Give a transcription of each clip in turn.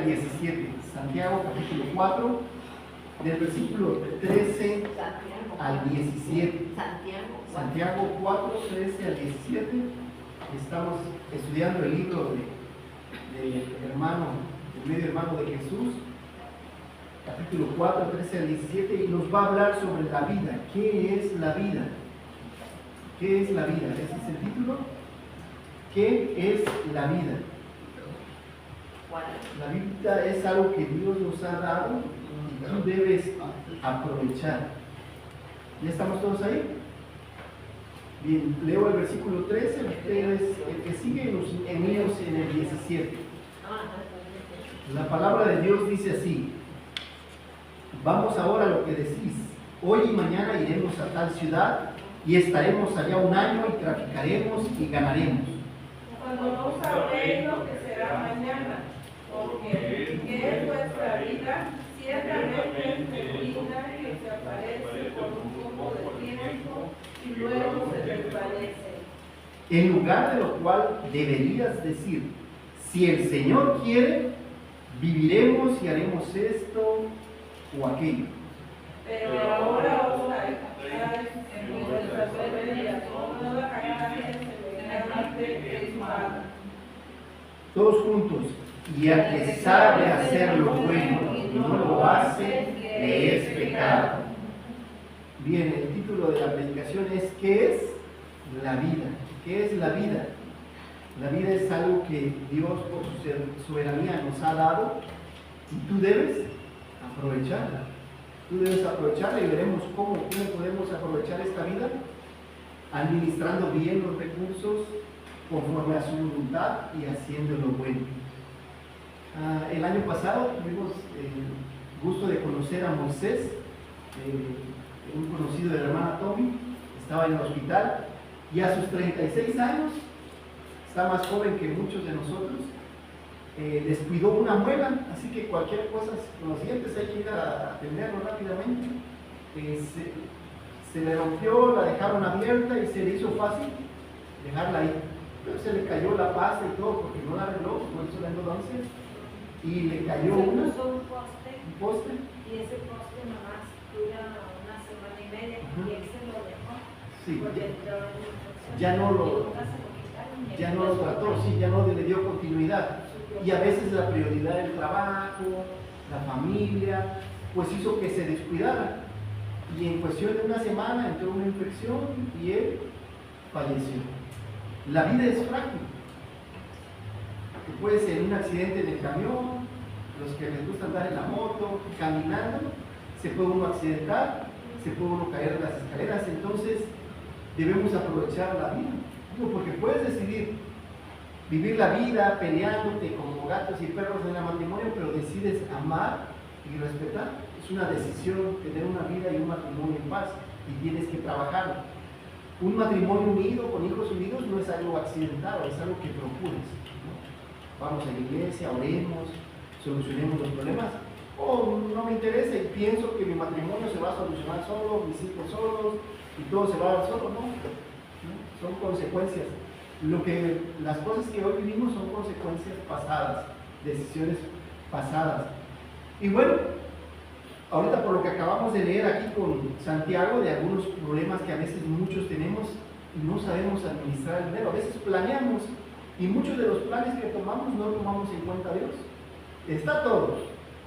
17. Santiago capítulo 4, del versículo 13 al 17. Santiago 4, 13 al 17. Estamos estudiando el libro del hermano, el medio hermano de Jesús, capítulo 4, 13 al 17, y nos va a hablar sobre la vida. ¿Qué es la vida? ¿Qué es la vida? Ese es el título. ¿Qué es la vida? La vida es algo que Dios nos ha dado y tú debes aprovechar. ¿Ya estamos todos ahí? Bien, leo el versículo 13, ustedes, el que sigue en el 17. La palabra de Dios dice así: vamos ahora a lo que decís. Hoy y mañana iremos a tal ciudad y estaremos allá un año y traficaremos y ganaremos. Cuando no sabéis lo que será mañana, porque ¿qué es vuestra vida? Ciertamente es neblina que se aparece por un poco de tiempo y luego se desvanece. En lugar de lo cual deberías decir: si el Señor quiere, viviremos y haremos esto o aquello. Pero ahora os halláis en vuestras rebeliones, toda carne semejante espada. Todos juntos. Y al que sabe hacer lo bueno y no lo hace, le es pecado. Bien, el título de la predicación es ¿qué es la vida? ¿Qué es la vida? La vida es algo que Dios por su soberanía nos ha dado y tú debes aprovecharla. Tú debes aprovecharla y veremos cómo podemos aprovechar esta vida, administrando bien los recursos conforme a su voluntad y haciendo lo bueno. El año pasado tuvimos el gusto de conocer a Moisés, un conocido de la hermana Tommy. Estaba en el hospital y a sus 36 años, está más joven que muchos de nosotros, descuidó una muela, así que cualquier cosa con los dientes hay que ir a atenderlo rápidamente. Se le rompió, la dejaron abierta y se le hizo fácil dejarla ahí, pero se le cayó la pasta y todo porque no la arregló, no hizo la endodoncia y le cayó un poste. Y ese poste nomás dura una semana y media y él se lo dejó. Sí, Porque ya no lo trató, sí, ya no le dio continuidad. Y a veces la prioridad del trabajo, la familia, pues hizo que se descuidara. Y en cuestión de una semana entró una infección y él falleció. La vida es frágil. Puede ser un accidente en el camión, los que les gusta andar en la moto, caminando, se puede uno accidentar, se puede uno caer de las escaleras. Entonces debemos aprovechar la vida, porque puedes decidir vivir la vida peleándote como gatos y perros en el matrimonio, pero decides amar y respetar. Es una decisión tener una vida y un matrimonio en paz y tienes que trabajarlo. Un matrimonio unido, con hijos unidos, no es algo accidentado, es algo que procuras, ¿no? Vamos a la iglesia, oremos, solucionemos los problemas. O no me interesa y pienso que mi matrimonio se va a solucionar solo, mis hijos solos y todo se va a dar solo, ¿no? Son consecuencias. Las cosas que hoy vivimos son consecuencias pasadas, decisiones pasadas. Y bueno, ahorita por lo que acabamos de leer aquí con Santiago, de algunos problemas que a veces muchos tenemos y no sabemos administrar el dinero. A veces planeamos y muchos de los planes que tomamos no tomamos en cuenta a Dios. Está todo.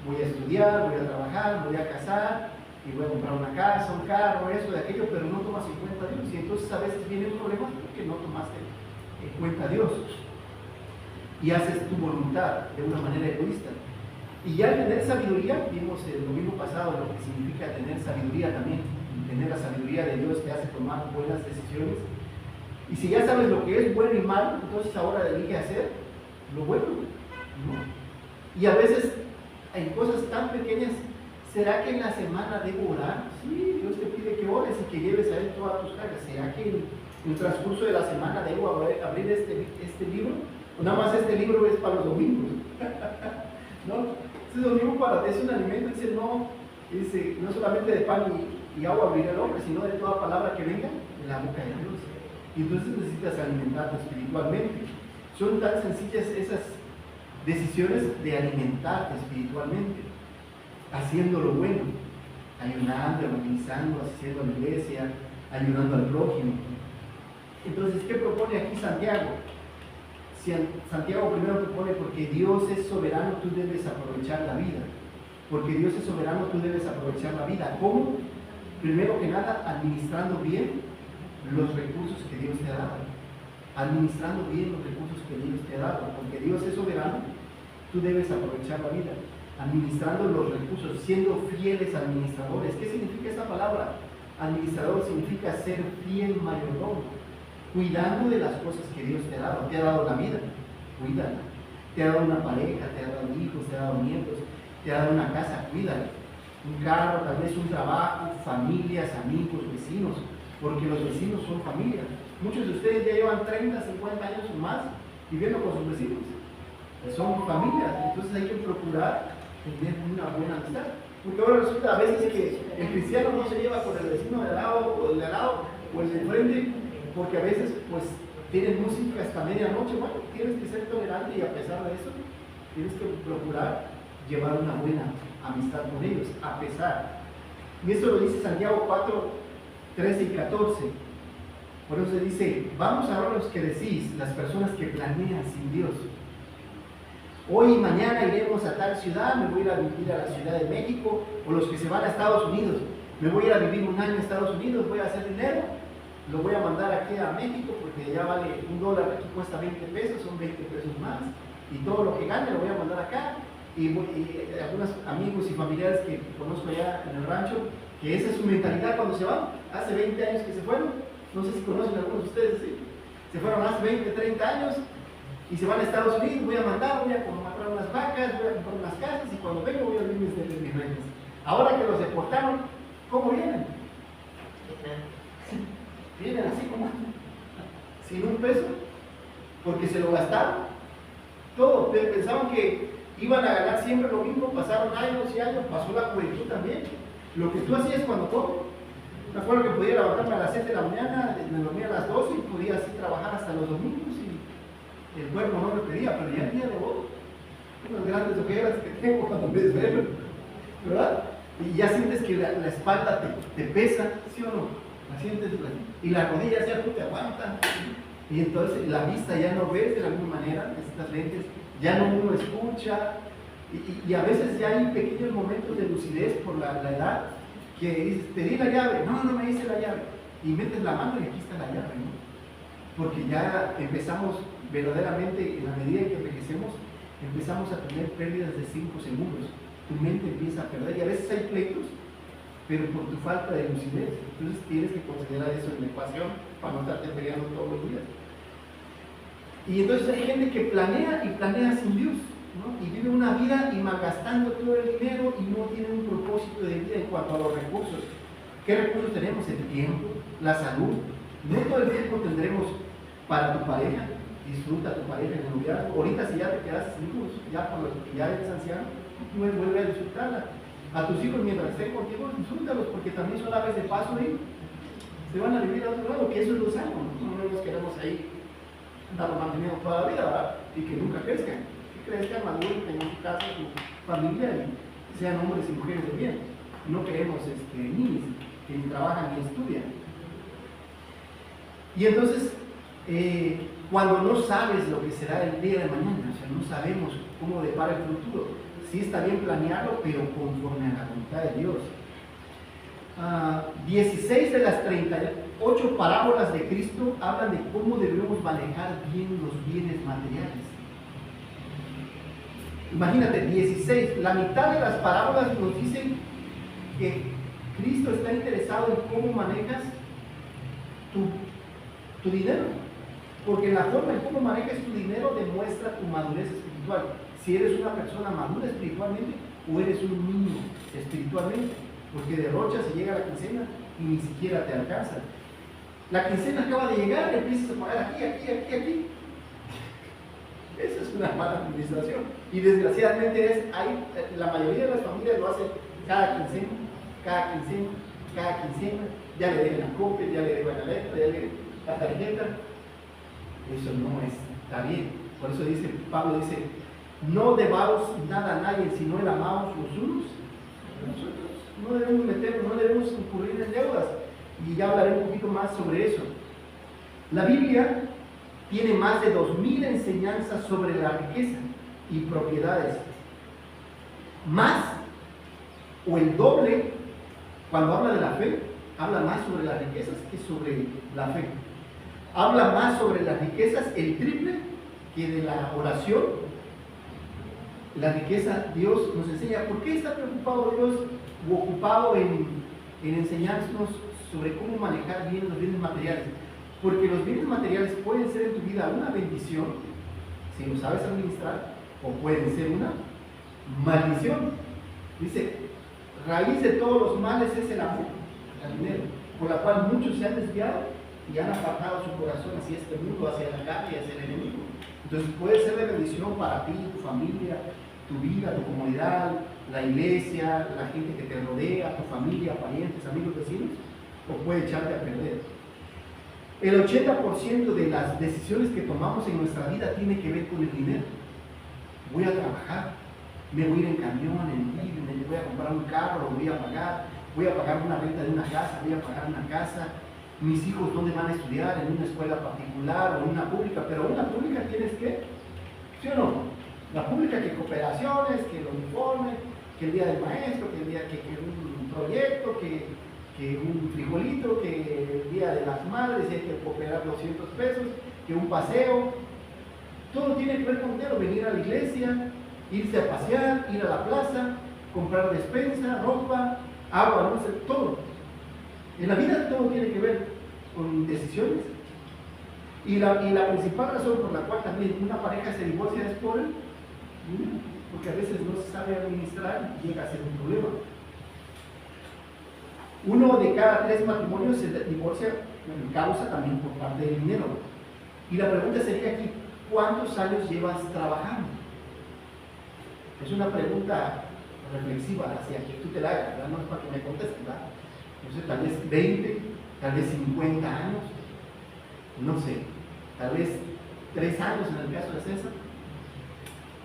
Voy a estudiar, voy a trabajar, voy a casar y voy a comprar una casa, un carro, eso, de aquello, pero no tomas en cuenta a Dios. Y entonces a veces viene un problema porque no tomaste en cuenta a Dios y haces tu voluntad de una manera egoísta. Y ya al tener sabiduría, vimos el domingo pasado lo que significa tener sabiduría también. Tener la sabiduría de Dios te hace tomar buenas decisiones. Y si ya sabes lo que es bueno y malo, entonces ahora elige hacer lo bueno, ¿no? Y a veces en cosas tan pequeñas, ¿será que en la semana debo orar? Sí, Dios te pide que ores y que lleves a Él todas tus cargas. ¿Será que en el transcurso de la semana debo abrir este libro? ¿O nada más este libro es para los domingos? ¿No? Este domingo es un alimento, dice, no solamente de pan y agua abrirá el hombre, sino de toda palabra que venga de la boca de Dios. Y entonces necesitas alimentarte espiritualmente. Son tan sencillas esas decisiones de alimentarte espiritualmente, haciendo lo bueno, ayunando, evangelizando, asistiendo a la iglesia, ayudando al prójimo. Entonces, ¿qué propone aquí Santiago? Si Santiago primero propone, porque Dios es soberano, tú debes aprovechar la vida. Porque Dios es soberano, tú debes aprovechar la vida. ¿Cómo? Primero que nada, administrando bien los recursos que Dios te ha dado. Administrando bien los recursos que Dios te ha dado. Porque Dios es soberano, tú debes aprovechar la vida. Administrando los recursos, siendo fieles administradores. ¿Qué significa esta palabra? Administrador significa ser fiel mayordomo. Cuidando de las cosas que Dios te ha dado. Te ha dado la vida, cuídala. Te ha dado una pareja, te ha dado hijos, te ha dado nietos, te ha dado una casa, cuídala. Un carro, tal vez un trabajo, familias, amigos, vecinos, porque los vecinos son familia. Muchos de ustedes ya llevan 30, 50 años o más viviendo con sus vecinos. Son familias, entonces hay que procurar tener una buena amistad. Porque ahora resulta a veces que el cristiano no se lleva con el vecino de al lado o el de al lado o el de frente, porque a veces pues tienen música hasta medianoche. Bueno, tienes que ser tolerante y a pesar de eso tienes que procurar llevar una buena amistad con ellos, a pesar. Y esto lo dice Santiago 4, 13 y 14. Por eso se dice, vamos a ver los que decís, las personas que planean sin Dios. Hoy y mañana iremos a tal ciudad, me voy a ir a vivir a la Ciudad de México, o los que se van a Estados Unidos, me voy a ir a vivir un año a Estados Unidos, voy a hacer dinero, lo voy a mandar aquí a México porque ya vale $1, aquí cuesta 20 pesos, son 20 pesos más, y todo lo que gane lo voy a mandar acá. Y algunos amigos y familiares que conozco allá en el rancho, que esa es su mentalidad cuando se van, hace 20 años que se fueron, no sé si conocen algunos de ustedes, ¿sí? Se fueron hace 20, 30 años, y se van a Estados Unidos, voy a mandar, voy a comprar unas vacas, voy a comprar unas casas, y cuando vengo voy a vivir desde mis rentas. Ahora que los deportaron, ¿cómo vienen? Vienen así como, sin un peso, porque se lo gastaron todo. Pensaban que iban a ganar siempre lo mismo, pasaron años y años, pasó la juventud también. Lo que tú hacías cuando joven, me acuerdo que podía levantarme a las 7 de la mañana, me dormía a las 12 y podía así trabajar hasta los domingos y el cuerpo no me pedía, pero ya el día de hoy, unas grandes ojeras que tengo cuando me desvelo, ¿verdad? Y ya sientes que la espalda te pesa, ¿sí o no? La sientes, y las rodillas ya no te aguantan, y entonces la vista ya no ves de la misma manera, estas lentes, ya no uno escucha, y a veces ya hay pequeños momentos de lucidez por la edad, que dices, te di la llave, no me dice la llave, y metes la mano y aquí está la llave, ¿no? Porque ya empezamos verdaderamente, en la medida en que envejecemos, empezamos a tener pérdidas de 5 segundos, tu mente empieza a perder, y a veces hay pleitos, pero por tu falta de lucidez. Entonces tienes que considerar eso en la ecuación para no estarte peleando todos los días. Y entonces hay gente que planea y planea sin Dios, ¿no? Y vive una vida y malgastando todo el dinero y no tiene un propósito de vida en cuanto a los recursos. ¿Qué recursos tenemos? El tiempo, la salud. No todo el tiempo tendremos para tu pareja. Disfruta a tu pareja en el noviazgo. Ahorita si ya te quedas sin hijos, ya por lo que ya eres anciano, vuelve a disfrutarla. A tus hijos mientras estén contigo, disfrútalos, porque también son aves de paso ahí. Se van a vivir a otro lado, que eso es lo sano. No nos queremos ahí darlo manteniendo toda la vida, ¿verdad? Y que nunca crezcan. Que crezcan, maduren, tengan su casa, su familia, y sean hombres y mujeres de bien. No queremos niños que ni trabajan ni estudian. Y entonces, cuando no sabes lo que será el día de mañana, o sea, no sabemos cómo depara el futuro, sí está bien planearlo, pero conforme a la voluntad de Dios. 16 de las 38 parábolas de Cristo hablan de cómo debemos manejar bien los bienes materiales. Imagínate, 16, la mitad de las parábolas nos dicen que Cristo está interesado en cómo manejas tu dinero, porque la forma en cómo manejas tu dinero demuestra tu madurez espiritual. Si eres una persona madura espiritualmente o eres un niño espiritualmente, porque derrochas y llega la quincena y ni siquiera te alcanza. La quincena acaba de llegar, empiezas a pagar aquí. Esa es una mala administración. Y desgraciadamente la mayoría de las familias lo hacen cada quincena, ya le deben la copia, ya le deben la letra, ya le deben la tarjeta. Eso no está bien. Por eso Pablo dice, no debamos nada a nadie, sino el amamos los unos a los otros. No debemos meternos, no debemos incurrir en deudas. Y ya hablaré un poquito más sobre eso. La Biblia tiene más de 2000 enseñanzas sobre la riqueza y propiedades. Más o el doble, cuando habla de la fe, habla más sobre las riquezas que sobre la fe. Habla más sobre las riquezas el triple que de la oración. La riqueza, Dios nos enseña. ¿Por qué está preocupado Dios o ocupado en enseñarnos sobre cómo manejar bien los bienes materiales? Porque los bienes materiales pueden ser en tu vida una bendición, si lo sabes administrar, o pueden ser una maldición. Dice, raíz de todos los males es el amor al dinero, por la cual muchos se han desviado y han apartado su corazón hacia este mundo, hacia la carne y hacia el enemigo. Entonces puede ser de bendición para ti, tu familia, tu vida, tu comunidad, la iglesia, la gente que te rodea, tu familia, parientes, amigos, vecinos, o puede echarte a perder. El 80% de las decisiones que tomamos en nuestra vida tiene que ver con el dinero. Voy a trabajar, me voy a ir en camión, en living, me voy a comprar un carro, lo voy a pagar una renta de una casa, voy a pagar una casa. Mis hijos, ¿dónde van a estudiar? En una escuela particular o en una pública, pero una pública tienes que, ¿sí o no? La pública que cooperaciones, que el uniforme, que el día del maestro, que un proyecto, que un frijolito, que el día de las madres hay que cooperar 200 pesos, que un paseo. Todo tiene que ver con dinero, venir a la iglesia, irse a pasear, ir a la plaza, comprar despensa, ropa, agua, no sé, todo. En la vida todo tiene que ver con decisiones. Y la principal razón por la cual también una pareja se divorcia es por el dinero, porque a veces no se sabe administrar y llega a ser un problema. 1 de cada 3 matrimonios se divorcia en causa también por parte del dinero. Y la pregunta sería aquí, ¿cuántos años llevas trabajando? Es una pregunta reflexiva hacia que tú te la hagas, ¿verdad? No es para que me contestes, ¿verdad? No sé, tal vez 20, tal vez 50 años, no sé, tal vez 3 años en el caso de César.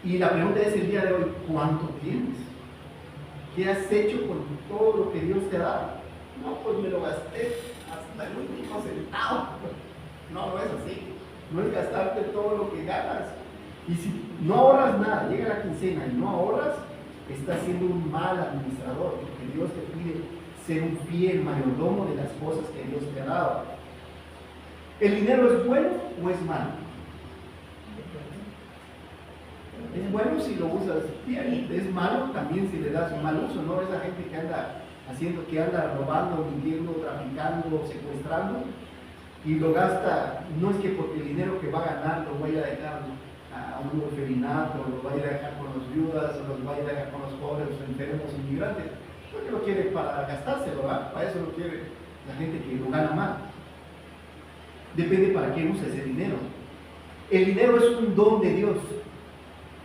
Y la pregunta es el día de hoy, ¿cuánto tienes? ¿Qué has hecho con todo lo que Dios te ha dado? No, pues me lo gasté hasta el último centavo. No, no es así. No es gastarte todo lo que ganas. Y si no ahorras nada, llega la quincena y no ahorras, estás siendo un mal administrador, porque Dios te pide ser un fiel mayordomo de las cosas que Dios te ha dado. ¿El dinero es bueno o es malo? Es bueno si lo usas bien, es malo también si le das un mal uso, ¿no? Esa gente que anda robando, mintiendo, traficando, secuestrando y lo gasta, no es que porque el dinero que va a ganar lo vaya a dejar a un orfelinato, lo vaya a dejar con los viudas, o los vaya a dejar con los pobres, los enfermos, inmigrantes, porque lo quiere para gastárselo, ¿verdad? Para eso lo quiere la gente que lo gana mal. Depende para qué uses el dinero. El dinero es un don de Dios,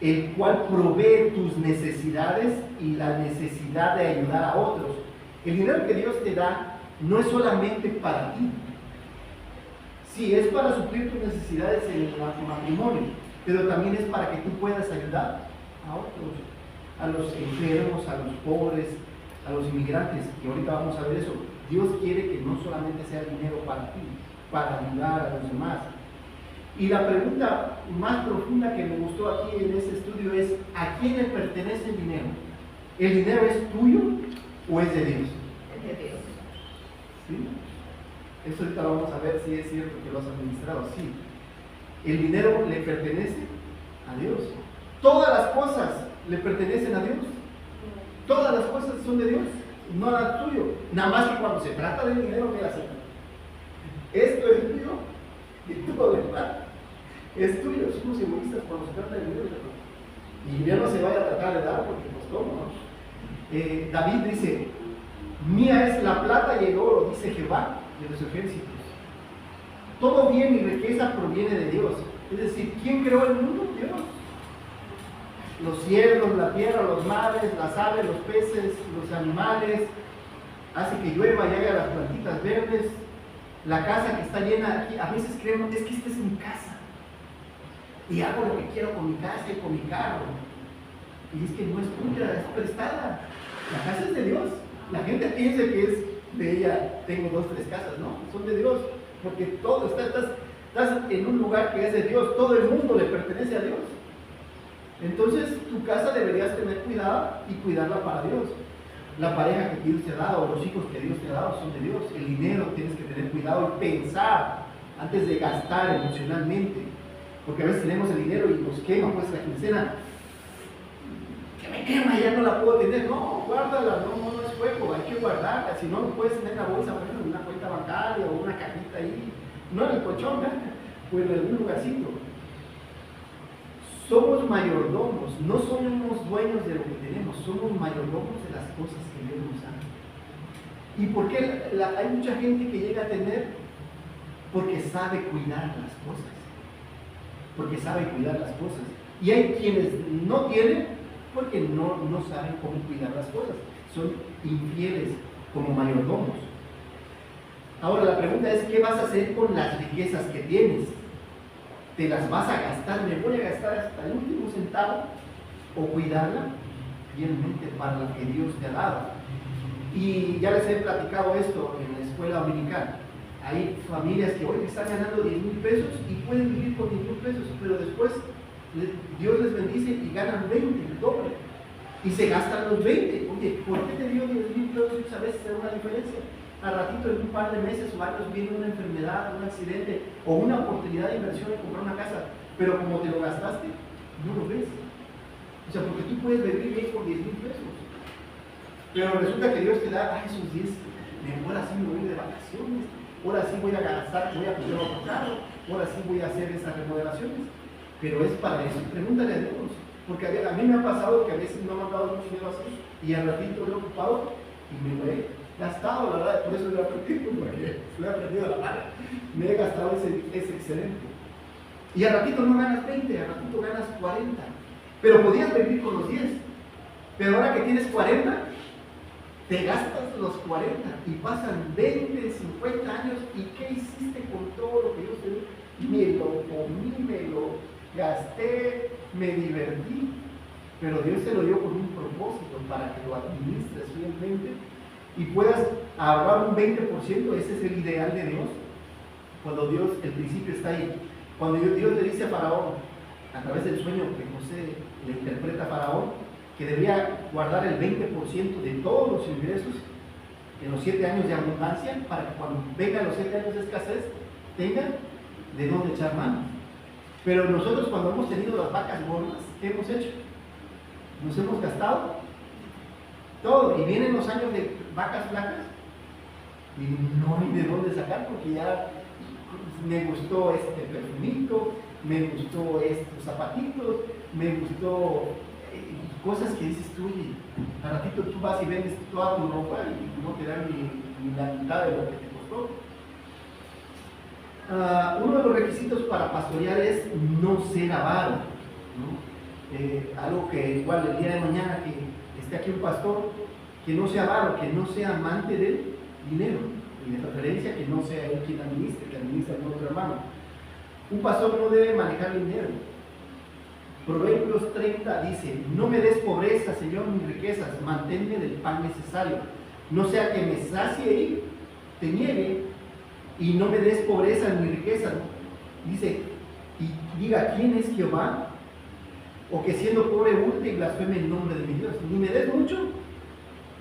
el cual provee tus necesidades y la necesidad de ayudar a otros. El dinero que Dios te da no es solamente para ti. Sí, es para suplir tus necesidades en tu matrimonio, pero también es para que tú puedas ayudar a otros, a los enfermos, a los pobres, a los inmigrantes, que ahorita vamos a ver eso. Dios quiere que no solamente sea dinero para ti, para ayudar a los demás. Y la pregunta más profunda que me gustó aquí en este estudio es, ¿a quién le pertenece el dinero? ¿El dinero es tuyo o es de Dios? Es de Dios. ¿Sí? Eso ahorita vamos a ver si es cierto que lo has administrado. Sí. El dinero le pertenece a Dios. Todas las cosas le pertenecen a Dios. Todas las cosas son de Dios, no las tuyo. Nada más que cuando se trata del dinero, mira así. Esto es tuyo y todo lo demás es tuyo. Somos egoístas cuando se trata del dinero. Y ya no se vaya a tratar de dar porque pues cómo, ¿no? David dice, mía es la plata y el oro, dice Jehová de los ejércitos. Todo bien y riqueza proviene de Dios. Es decir, ¿quién creó el mundo? Dios. Los cielos, la tierra, los mares, las aves, los peces, los animales, hace que llueva y haga las plantitas verdes, la casa que está llena aquí. A veces creemos, es que esta es mi casa. y hago lo que quiero con mi casa y con mi carro. Y es que no es tuya, es prestada. La casa es de Dios. La gente piensa que es de ella, tengo 2, 3 casas, no, son de Dios, porque todo estás en un lugar que es de Dios, todo el mundo le pertenece a Dios. Entonces tu casa deberías tener cuidado y cuidarla para Dios. La pareja que Dios te ha dado, los hijos que Dios te ha dado son de Dios. El dinero tienes que tener cuidado y pensar antes de gastar emocionalmente, porque a veces tenemos el dinero y nos quema pues la quincena. Que me quema, ya no la puedo tener. No, guárdala, no es fuego, hay que guardarla. Si no, lo puedes tener en la bolsa, por ejemplo, en una cuenta bancaria o una cajita ahí, no en el colchón, pues en algún lugarcito. Somos mayordomos, no somos dueños de lo que tenemos, somos mayordomos de las cosas que Dios nos da. ¿Y por qué hay mucha gente que llega a tener? Porque sabe cuidar las cosas. Porque sabe cuidar las cosas. Y hay quienes no tienen porque no saben cómo cuidar las cosas. Son infieles como mayordomos. Ahora la pregunta es, ¿qué vas a hacer con las riquezas que tienes? ¿Te las vas a gastar? ¿Me voy a gastar hasta el último centavo? ¿O cuidarla fielmente para lo que Dios te ha dado? Y ya les he platicado esto en la escuela dominical. Hay familias que hoy están ganando 10,000 pesos y pueden vivir con 10,000 pesos, pero después Dios les bendice y ganan 20, el doble. Y se gastan los 20. Oye, ¿por qué te dio 10,000 pesos? A veces hay una diferencia. Al ratito, en un par de meses o años, viene una enfermedad, un accidente o una oportunidad de inversión en comprar una casa, pero como te lo gastaste, no lo ves. O sea, porque tú puedes vivir bien con 10,000 pesos, pero resulta que Dios te da esos 10, ahora sí me voy de vacaciones, ahora sí voy a gastar, voy a comprar otro carro, ahora sí voy a hacer esas remodelaciones, pero es para eso. Pregúntale a Dios, porque a mí me ha pasado que a veces no me han dado mucho dinero así y al ratito lo he ocupado y me lo he gastado, la verdad. Por eso lo he aprendido, porque lo he aprendido a la mala. Me he gastado ese excedente. Y al ratito no ganas 20, al ratito ganas 40. Pero podías vivir con los 10. Pero ahora que tienes 40, te gastas los 40 y pasan 20, 50 años. ¿Y qué hiciste con todo lo que Dios te dio? Me lo comí, me lo gasté, me divertí. Pero Dios te lo dio con un propósito, para que lo administres fielmente y puedas ahorrar un 20%. Ese es el ideal de Dios. Cuando Dios, el principio está ahí. Cuando Dios le dice a Faraón, a través del sueño que José le interpreta a Faraón, que debía guardar el 20% de todos los ingresos en los 7 años de abundancia, para que cuando vengan los 7 años de escasez, tengan de dónde echar mano. Pero nosotros, cuando hemos tenido las vacas gordas, ¿qué hemos hecho? Nos hemos gastado todo, y vienen los años de vacas flacas y no hay de dónde sacar, porque ya me gustó este perfumito, me gustó estos zapatitos, me gustó cosas que dices tú, y al ratito tú vas y vendes toda tu ropa y no te dan ni la mitad de lo que te costó. Uno de los requisitos para pastorear es no ser avaro, ¿no? Algo que igual el día de mañana que esté aquí un pastor, que no sea avaro, que no sea amante del dinero, y de preferencia que no sea él quien administre, que administre a otro hermano. Un pastor no debe manejar dinero. Proverbios 30 dice: no me des pobreza, Señor, ni riquezas, manténme del pan necesario, no sea que me sacie y te niegue, y no me des pobreza ni riqueza. Dice, y diga, ¿quién es Jehová? O que siendo pobre hurte y blasfeme el nombre de mi Dios. Ni me des mucho,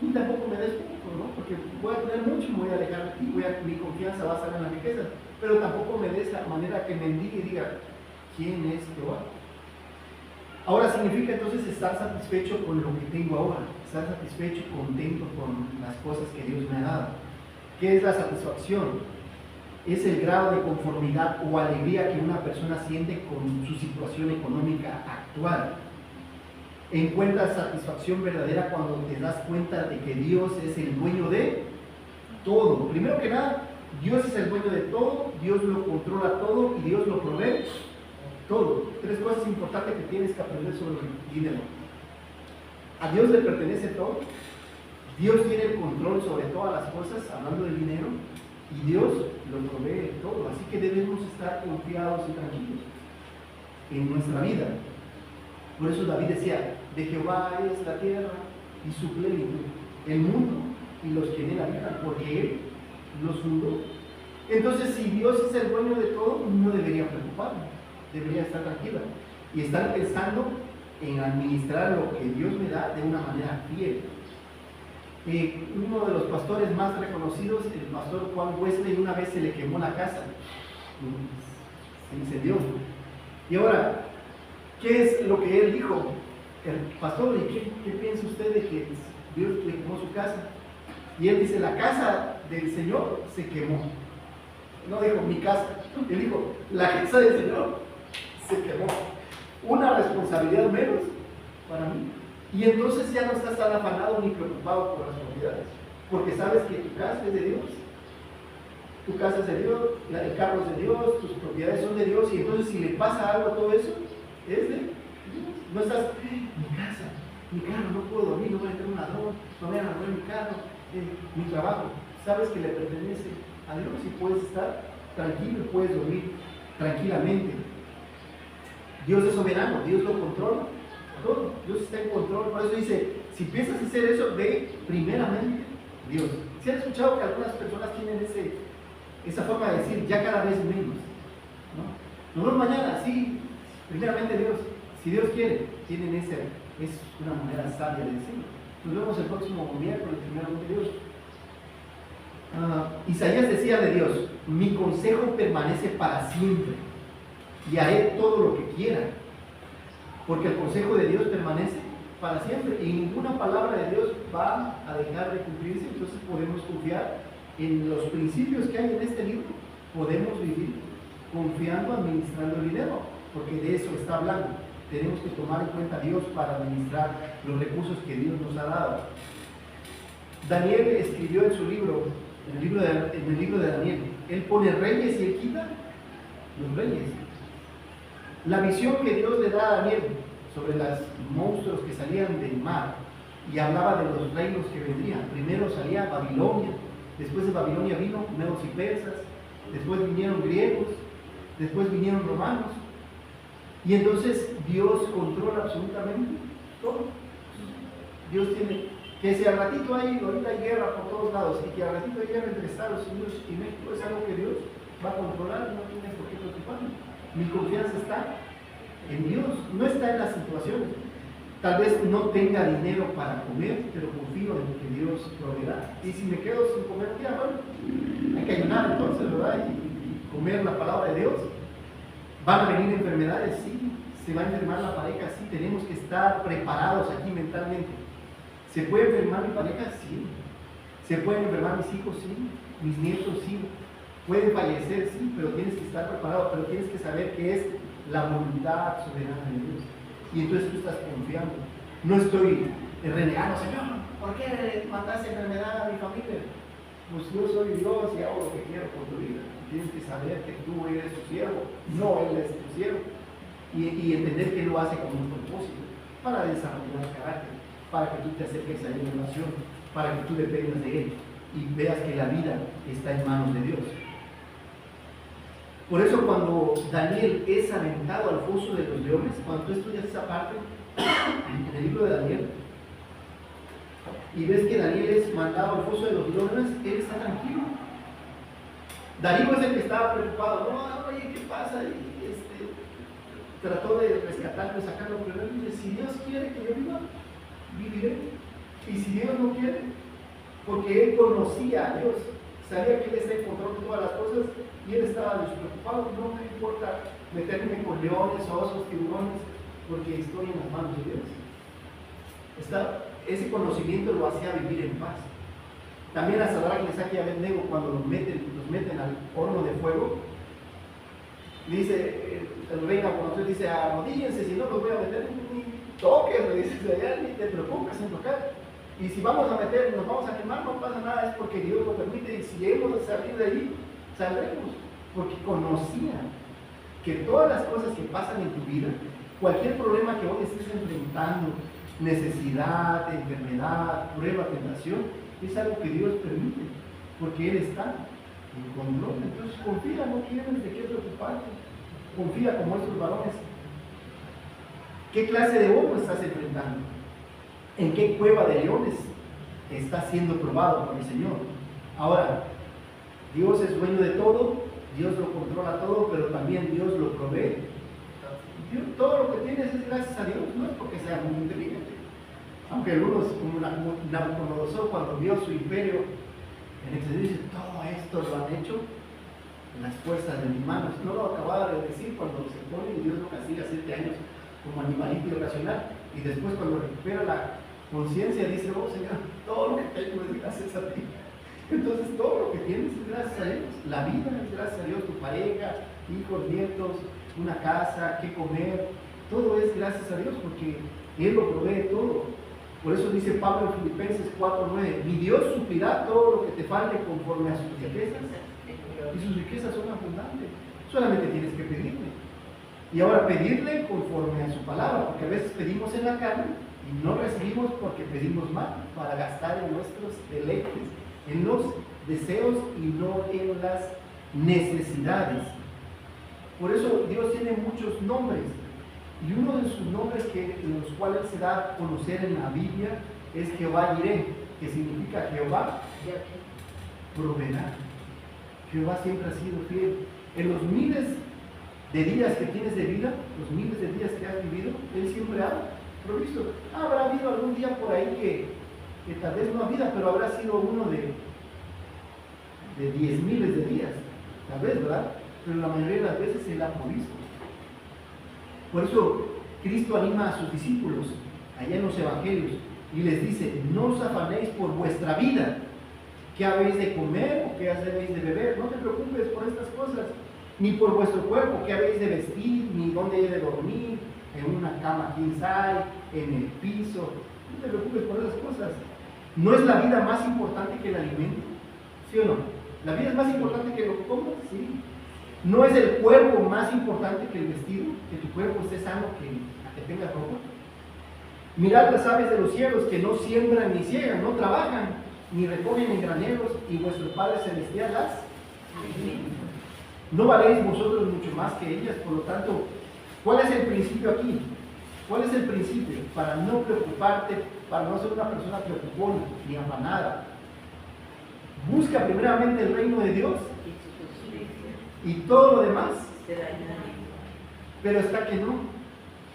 ni tampoco me des poco, ¿no? Porque voy a tener mucho y me voy a alejar de ti, mi confianza va a estar en la riqueza. Pero tampoco me des la manera que mendigue y diga, ¿quién es Jehová? Ahora significa entonces estar satisfecho con lo que tengo ahora, estar satisfecho, contento con las cosas que Dios me ha dado. ¿Qué es la satisfacción? Es el grado de conformidad o alegría que una persona siente con su situación económica actual. Encuentras satisfacción verdadera cuando te das cuenta de que Dios es el dueño de todo. Primero que nada, Dios es el dueño de todo, Dios lo controla todo y Dios lo provee todo. 3 cosas importantes que tienes que aprender sobre el dinero. A Dios le pertenece todo, Dios tiene el control sobre todas las cosas, hablando del dinero, y Dios lo provee todo, así que debemos estar confiados y tranquilos. en nuestra vida. Por eso David decía, de Jehová es la tierra y su plenitud, el mundo y los que en él habitan, porque él los fundó. Entonces, si Dios es el dueño de todo, no debería preocuparme, debería estar tranquila y estar pensando en administrar lo que Dios me da de una manera fiel. Uno de los pastores más reconocidos, el pastor Juan Wesley, una vez se le quemó la casa, se incendió. Y ahora, ¿qué es lo que él dijo? El pastor, ¿y qué piensa usted de que Dios le quemó su casa? Y él dice, la casa del Señor se quemó. No dijo mi casa, él dijo, la casa del Señor se quemó. Una responsabilidad menos para mí. Y entonces ya no estás tan afanado ni preocupado por las propiedades, porque sabes que tu casa es de Dios. Tu casa es de Dios, el carro es de Dios, tus propiedades son de Dios, y entonces si le pasa algo a todo eso, es de Dios. No estás, mi casa, mi carro, no puedo dormir, no voy a tener un ladrón, no voy a robar mi carro, mi trabajo. Sabes que le pertenece a Dios y puedes estar tranquilo, puedes dormir tranquilamente. Dios es soberano, Dios lo controla todo, Dios está en control. Por eso dice, si piensas hacer eso, ve primeramente Dios. ¿Se han escuchado que algunas personas tienen esa forma de decir, ya cada vez menos? ¿No? Nos vemos mañana, sí, primeramente Dios. Si Dios quiere, tienen es una manera sabia de decirlo. Nos vemos el próximo miércoles, primeramente Dios. Isaías decía de Dios, mi consejo permanece para siempre y haré todo lo que quiera, porque el consejo de Dios permanece para siempre y ninguna palabra de Dios va a dejar de cumplirse. Entonces podemos confiar en los principios que hay en este libro, podemos vivir confiando, administrando el dinero, porque de eso está hablando. Tenemos que tomar en cuenta a Dios para administrar los recursos que Dios nos ha dado. Daniel escribió en su libro, en el libro de Daniel, él pone reyes y él quita los reyes. La visión que Dios le da a Daniel sobre los monstruos que salían del mar y hablaba de los reinos que vendrían. Primero salía Babilonia, después de Babilonia vino medos y persas, después vinieron griegos, después vinieron romanos. Y entonces Dios controla absolutamente todo. Dios tiene que si al ratito ahorita hay guerra por todos lados y que al ratito hay guerra entre Estados Unidos y México, es algo que Dios va a controlar, no tienes por qué preocuparme. Mi confianza está en Dios, no está en las situaciones. Tal vez no tenga dinero para comer, pero confío en que Dios proveerá. Y si me quedo sin comer, ya bueno, hay que ayunar entonces, ¿verdad? Y comer la palabra de Dios. ¿Van a venir enfermedades? Sí. ¿Se va a enfermar la pareja? Sí. Tenemos que estar preparados aquí mentalmente. ¿Se puede enfermar mi pareja? Sí. ¿Se pueden enfermar mis hijos? Sí. ¿Mis nietos? Sí. ¿Pueden fallecer? Sí, pero tienes que estar preparado, pero tienes que saber que es la voluntad soberana de Dios. Y entonces tú estás confiando. No estoy renegando, Señor, ¿por qué mandaste enfermedad a mi familia? Pues yo soy Dios y hago lo que quiero con tu vida. Tienes que saber que tú eres tu siervo, no Él es tu siervo. Y entender que Él lo hace con un propósito, para desarrollar el carácter, para que tú te acerques a Él en oración, para que tú dependas de Él y veas que la vida está en manos de Dios. Por eso cuando Daniel es aventado al foso de los leones, cuando tú estudias esa parte en el libro de Daniel, y ves que Daniel es mandado al foso de los leones, él está tranquilo. Darío es el que estaba preocupado, no, oye, ¿qué pasa? Y trató de rescatarlo, sacarlo, pero él dice, si Dios quiere que yo viva, viviré. Y si Dios no quiere, porque él conocía a Dios, sabía que Él está en control de todas las cosas y él estaba despreocupado. No me importa meterme con leones, osos, tiburones, porque estoy en las manos de Dios. Ese conocimiento lo hacía vivir en paz. También a Sadrach, Mesach y Abednego, cuando los meten al horno de fuego, dice el rey Nabucodonosor, dice, arrodíllense, si no los voy a meter, ni toques, le dice, allá ni te preocupes en tocar. Y si vamos a meter, nos vamos a quemar, no pasa nada, es porque Dios lo permite, y si hemos de salir de ahí, saldremos, porque conocía que todas las cosas que pasan en tu vida, cualquier problema que hoy estés enfrentando, necesidad, enfermedad, prueba, tentación, es algo que Dios permite, porque Él está en control. Entonces confía, no tienes de qué preocuparte, confía como estos varones ¿Qué clase de horno estás enfrentando? ¿En qué cueva de leones estás siendo probado por el Señor? Ahora, Dios es dueño de todo, Dios lo controla todo, pero también Dios lo provee. Todo lo que tienes es gracias a Dios, no es porque sea muy inteligente. Aunque algunos, como Nabucodonosor, cuando vio su imperio en excesivo, dice, todo esto lo han hecho en las fuerzas de mis manos. No lo acababa de decir cuando se pone y Dios lo castiga 7 años como animalito irracional. Y después cuando recupera la conciencia dice, oh Señor, todo lo que tengo es gracias a ti. Entonces todo lo que tienes es gracias a Dios. La vida es gracias a Dios, tu pareja, hijos, nietos, una casa, qué comer. Todo es gracias a Dios porque Él lo provee todo. Por eso dice Pablo en Filipenses 4:9, mi Dios suplirá todo lo que te falte conforme a sus riquezas. Y sus riquezas son abundantes. Solamente tienes que pedirle. Y ahora pedirle conforme a su palabra, porque a veces pedimos en la carne y no recibimos porque pedimos mal, para gastar en nuestros deleites, en los deseos y no en las necesidades. Por eso Dios tiene muchos nombres. Y uno de sus nombres en los cuales se da a conocer en la Biblia es Jehová Jireh, que significa Jehová proveerá. Jehová siempre ha sido fiel. En los miles de días que tienes de vida, los miles de días que has vivido, Él siempre ha provisto. Habrá habido algún día por ahí que tal vez no ha habido, pero habrá sido uno de 10 miles de días, tal vez, ¿verdad? Pero la mayoría de las veces Él ha provisto. Por eso Cristo anima a sus discípulos allá en los evangelios y les dice, no os afanéis por vuestra vida, qué habéis de comer o qué habéis de beber, no te preocupes por estas cosas, ni por vuestro cuerpo, qué habéis de vestir, ni dónde hay de dormir, en una cama king size, en el piso, no te preocupes por esas cosas. ¿No es la vida más importante que el alimento? ¿Sí o no? ¿La vida es más importante que lo que comes? Sí. ¿No es el cuerpo más importante que el vestido? Que tu cuerpo esté sano, que tengas ropa. Mirad las aves de los cielos que no siembran ni ciegan, no trabajan, ni recogen en graneros, y vuestro Padre Celestial las. ¿No valéis vosotros mucho más que ellas? Por lo tanto, ¿cuál es el principio aquí? ¿Cuál es el principio? Para no preocuparte, para no ser una persona preocupona ni afanada. Busca primeramente el reino de Dios y todo lo demás. Pero está que no.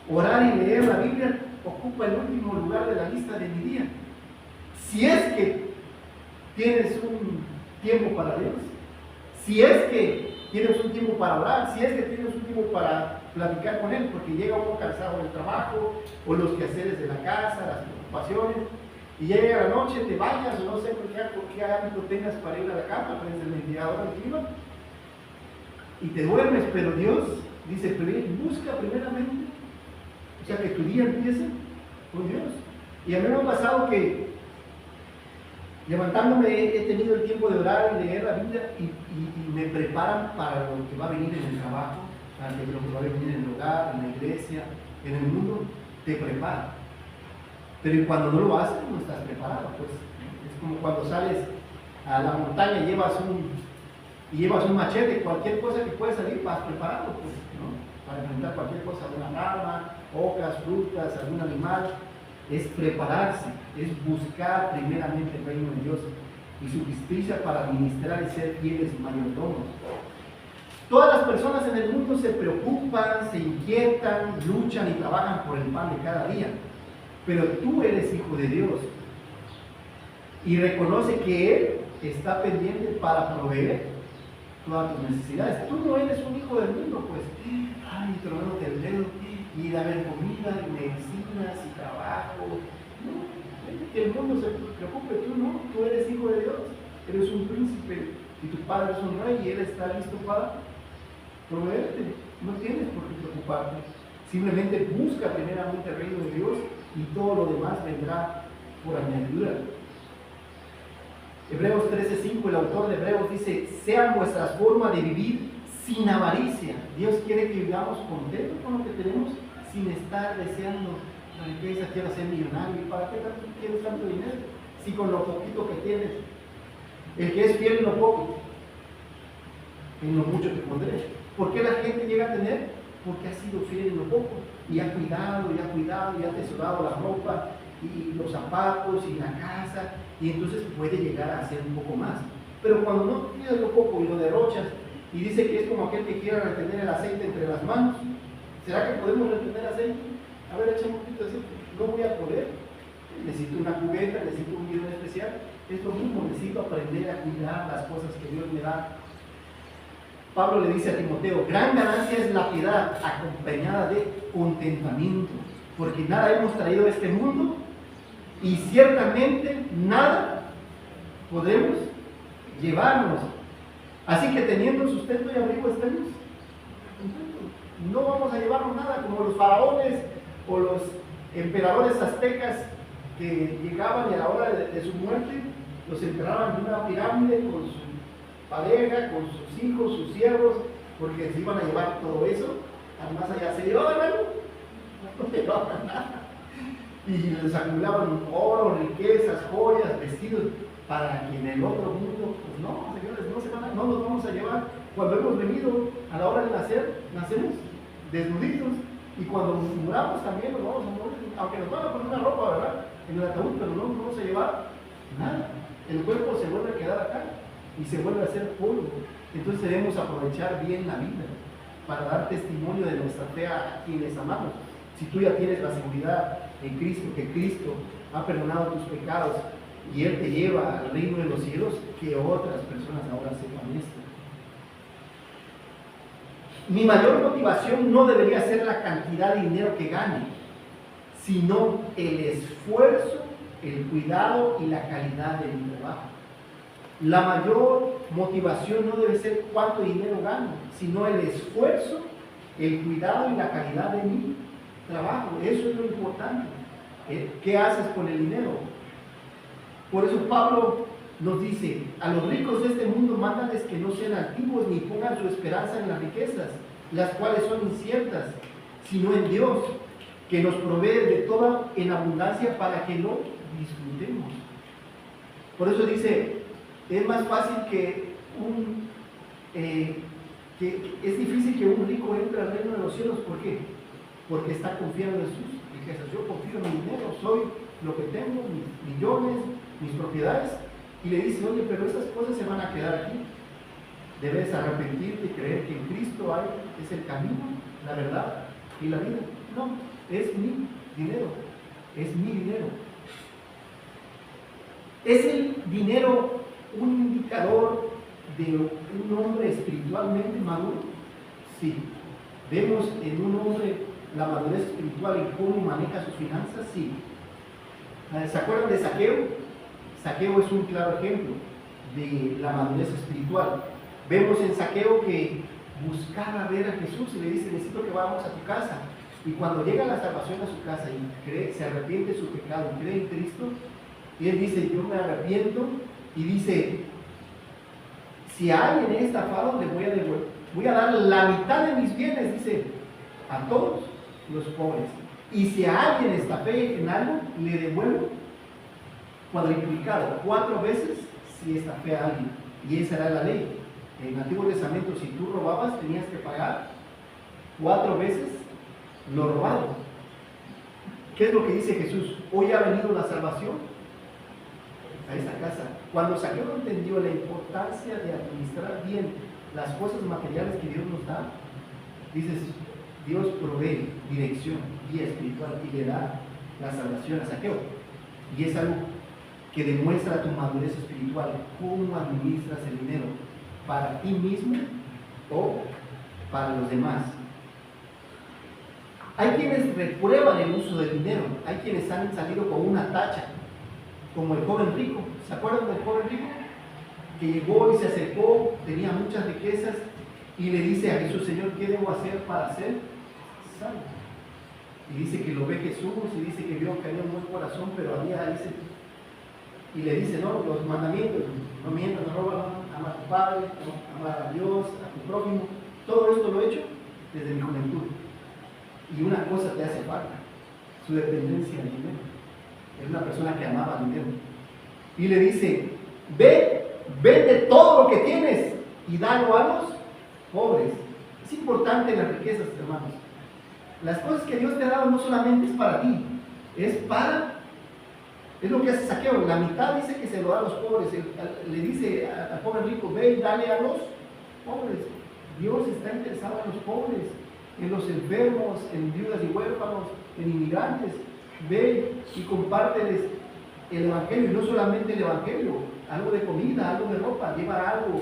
Orar y leer la Biblia ocupa el último lugar de la lista de mi día. Si es que tienes un tiempo para Dios, si es que tienes un tiempo para orar, si es que tienes un tiempo para platicar con Él, porque llega uno cansado del trabajo, o los quehaceres de la casa, las preocupaciones, y ya llega la noche, te bañas, o no sé por qué hábito tengas para ir a la cama, prendes el ventilador del clima, y te duermes, pero Dios dice, busca primeramente, o sea, que tu día empiece con Dios. Y a mí me ha pasado que levantándome he tenido el tiempo de orar y leer la Biblia y me preparan para lo que va a venir en el trabajo, para lo que va a venir en el hogar, en la iglesia, en el mundo, te prepara. Pero cuando no lo haces, no estás preparado. Pues es como cuando sales a la montaña y llevas un machete, cualquier cosa que puede salir, vas preparado, pues, ¿no? Para enfrentar cualquier cosa, alguna rama, hojas, frutas, algún animal. Es prepararse, es buscar primeramente el reino de Dios y su justicia para administrar y ser fieles mayordomos. Todas las personas en el mundo se preocupan, se inquietan, luchan y trabajan por el pan de cada día. Pero tú eres hijo de Dios y reconoce que Él está pendiente para proveer todas tus necesidades. Tú no eres un hijo del mundo, pues, ay, tronándote el dedo, y de haber comida, y medicinas, y trabajo. No, que el mundo se preocupe, tú no, tú eres hijo de Dios, eres un príncipe, y tu padre es un rey, y Él está listo para proveerte. No tienes por qué preocuparte. Simplemente busca primeramente el reino de Dios, y todo lo demás vendrá por añadidura. Hebreos 13:5, el autor de Hebreos dice, sean vuestras formas de vivir sin avaricia. Dios quiere que vivamos contentos con lo que tenemos, sin estar deseando la riqueza, quiero ser millonario. ¿Y para qué quieres tanto dinero? Si con lo poquito que tienes, el que es fiel en lo poco, en lo mucho te pondré. ¿Por qué la gente llega a tener porque ha sido fiel en lo poco y ha cuidado, y ha atesorado la ropa y los zapatos y la casa, y entonces puede llegar a hacer un poco más. Pero cuando no cuidas lo poco y lo derrochas, y dice que es como aquel que quiera retener el aceite entre las manos, ¿será que podemos retener aceite? A ver, echa un poquito de aceite. No voy a poder. Necesito una cubeta, necesito un bidón especial. Es lo mismo, necesito aprender a cuidar las cosas que Dios me da. Pablo le dice a Timoteo, gran ganancia es la piedad acompañada de contentamiento, porque nada hemos traído a este mundo y ciertamente nada podemos llevarnos. Así que teniendo sustento y abrigo estemos contentos. No vamos a llevarnos nada como los faraones o los emperadores aztecas que llegaban y a la hora de su muerte los enterraban en una pirámide con su pareja, con sus hijos, sus siervos, porque se iban a llevar todo eso. Además allá se llevaban algo, no se llevaban nada. Y les acumulaban oro, riquezas, joyas, vestidos, para que en el otro mundo, pues no, señores, no nos vamos a llevar. Cuando hemos venido a la hora de nacer, nacemos desnuditos, y cuando muramos también nos vamos a morir, aunque nos van a poner una ropa, ¿verdad?, en el ataúd, pero no nos vamos a llevar nada. El cuerpo se vuelve a quedar acá y se vuelve a hacer polvo. Entonces debemos aprovechar bien la vida para dar testimonio de nuestra fe a quienes amamos. Si tú ya tienes la seguridad en Cristo, que Cristo ha perdonado tus pecados y Él te lleva al reino de los cielos, que otras personas ahora sepan esto. Mi mayor motivación no debería ser la cantidad de dinero que gane, sino el esfuerzo, el cuidado y la calidad de mi trabajo. La mayor motivación no debe ser cuánto dinero gano, sino el esfuerzo, el cuidado y la calidad de mi trabajo. Eso es lo importante. ¿Qué haces con el dinero? Por eso Pablo nos dice, a los ricos de este mundo mándales que no sean altivos ni pongan su esperanza en las riquezas, las cuales son inciertas, sino en Dios, que nos provee de toda en abundancia para que lo disfrutemos. Por eso dice, es más fácil que es difícil que un rico entre al reino de los cielos. ¿Por qué? Porque está confiando en sus riquezas. Yo confío en mi dinero, soy lo que tengo, mis millones, mis propiedades. Y le dice, oye, pero esas cosas se van a quedar aquí. Debes arrepentirte y creer que en Cristo es el camino, la verdad y la vida. No, es mi dinero, es mi dinero. ¿Es el dinero un indicador de un hombre espiritualmente maduro? Sí. ¿Vemos en un hombre la madurez espiritual en cómo maneja sus finanzas? Sí. ¿Se acuerdan de Zaqueo? Zaqueo es un claro ejemplo de la madurez espiritual. Vemos en Zaqueo que buscaba ver a Jesús y le dice, necesito que vayamos a tu casa. Y cuando llega la salvación a su casa y se arrepiente de su pecado y cree en Cristo, y él dice, yo me arrepiento, y dice, si a alguien he estafado, le voy a dar la mitad de mis bienes, dice, a todos los pobres. Y si a alguien estafé en algo, le devuelvo cuadriplicado, 4 veces si estafé a alguien. Y esa era la ley. En el Antiguo Testamento, si tú robabas, tenías que pagar 4 veces lo robado. ¿Qué es lo que dice Jesús? Hoy ha venido la salvación a esta casa. Cuando Zaqueo entendió la importancia de administrar bien las cosas materiales que Dios nos da, dices, Dios provee dirección, guía espiritual y le da la salvación a Zaqueo. Y es algo que demuestra tu madurez espiritual, cómo administras el dinero, para ti mismo o para los demás. Hay quienes reprueban el uso del dinero, hay quienes han salido con una tacha, como el joven rico. ¿Se acuerdan del joven rico? Que llegó y se acercó, tenía muchas riquezas y le dice a Jesús, Señor, ¿qué debo hacer para ser salvo? Y dice que lo ve Jesús y dice que vio que había un buen corazón, pero dice, y le dice, no, los mandamientos, no mientas, no robas, ama a tu padre, ama a Dios, a tu prójimo, todo esto lo he hecho desde mi juventud. Y una cosa te hace falta, su dependencia del dinero. Es una persona que amaba el dinero. Y le dice, vende todo lo que tienes y dalo a los pobres. Es importante las riquezas, hermanos. Las cosas que Dios te ha dado no solamente es para ti, es lo que hace Zaqueo. La mitad dice que se lo da a los pobres. Le dice al joven rico, ve y dale a los pobres. Dios está interesado en los pobres, en los enfermos, en viudas y huérfanos, en inmigrantes. Ve y compárteles el evangelio, y no solamente el evangelio, algo de comida, algo de ropa, lleva algo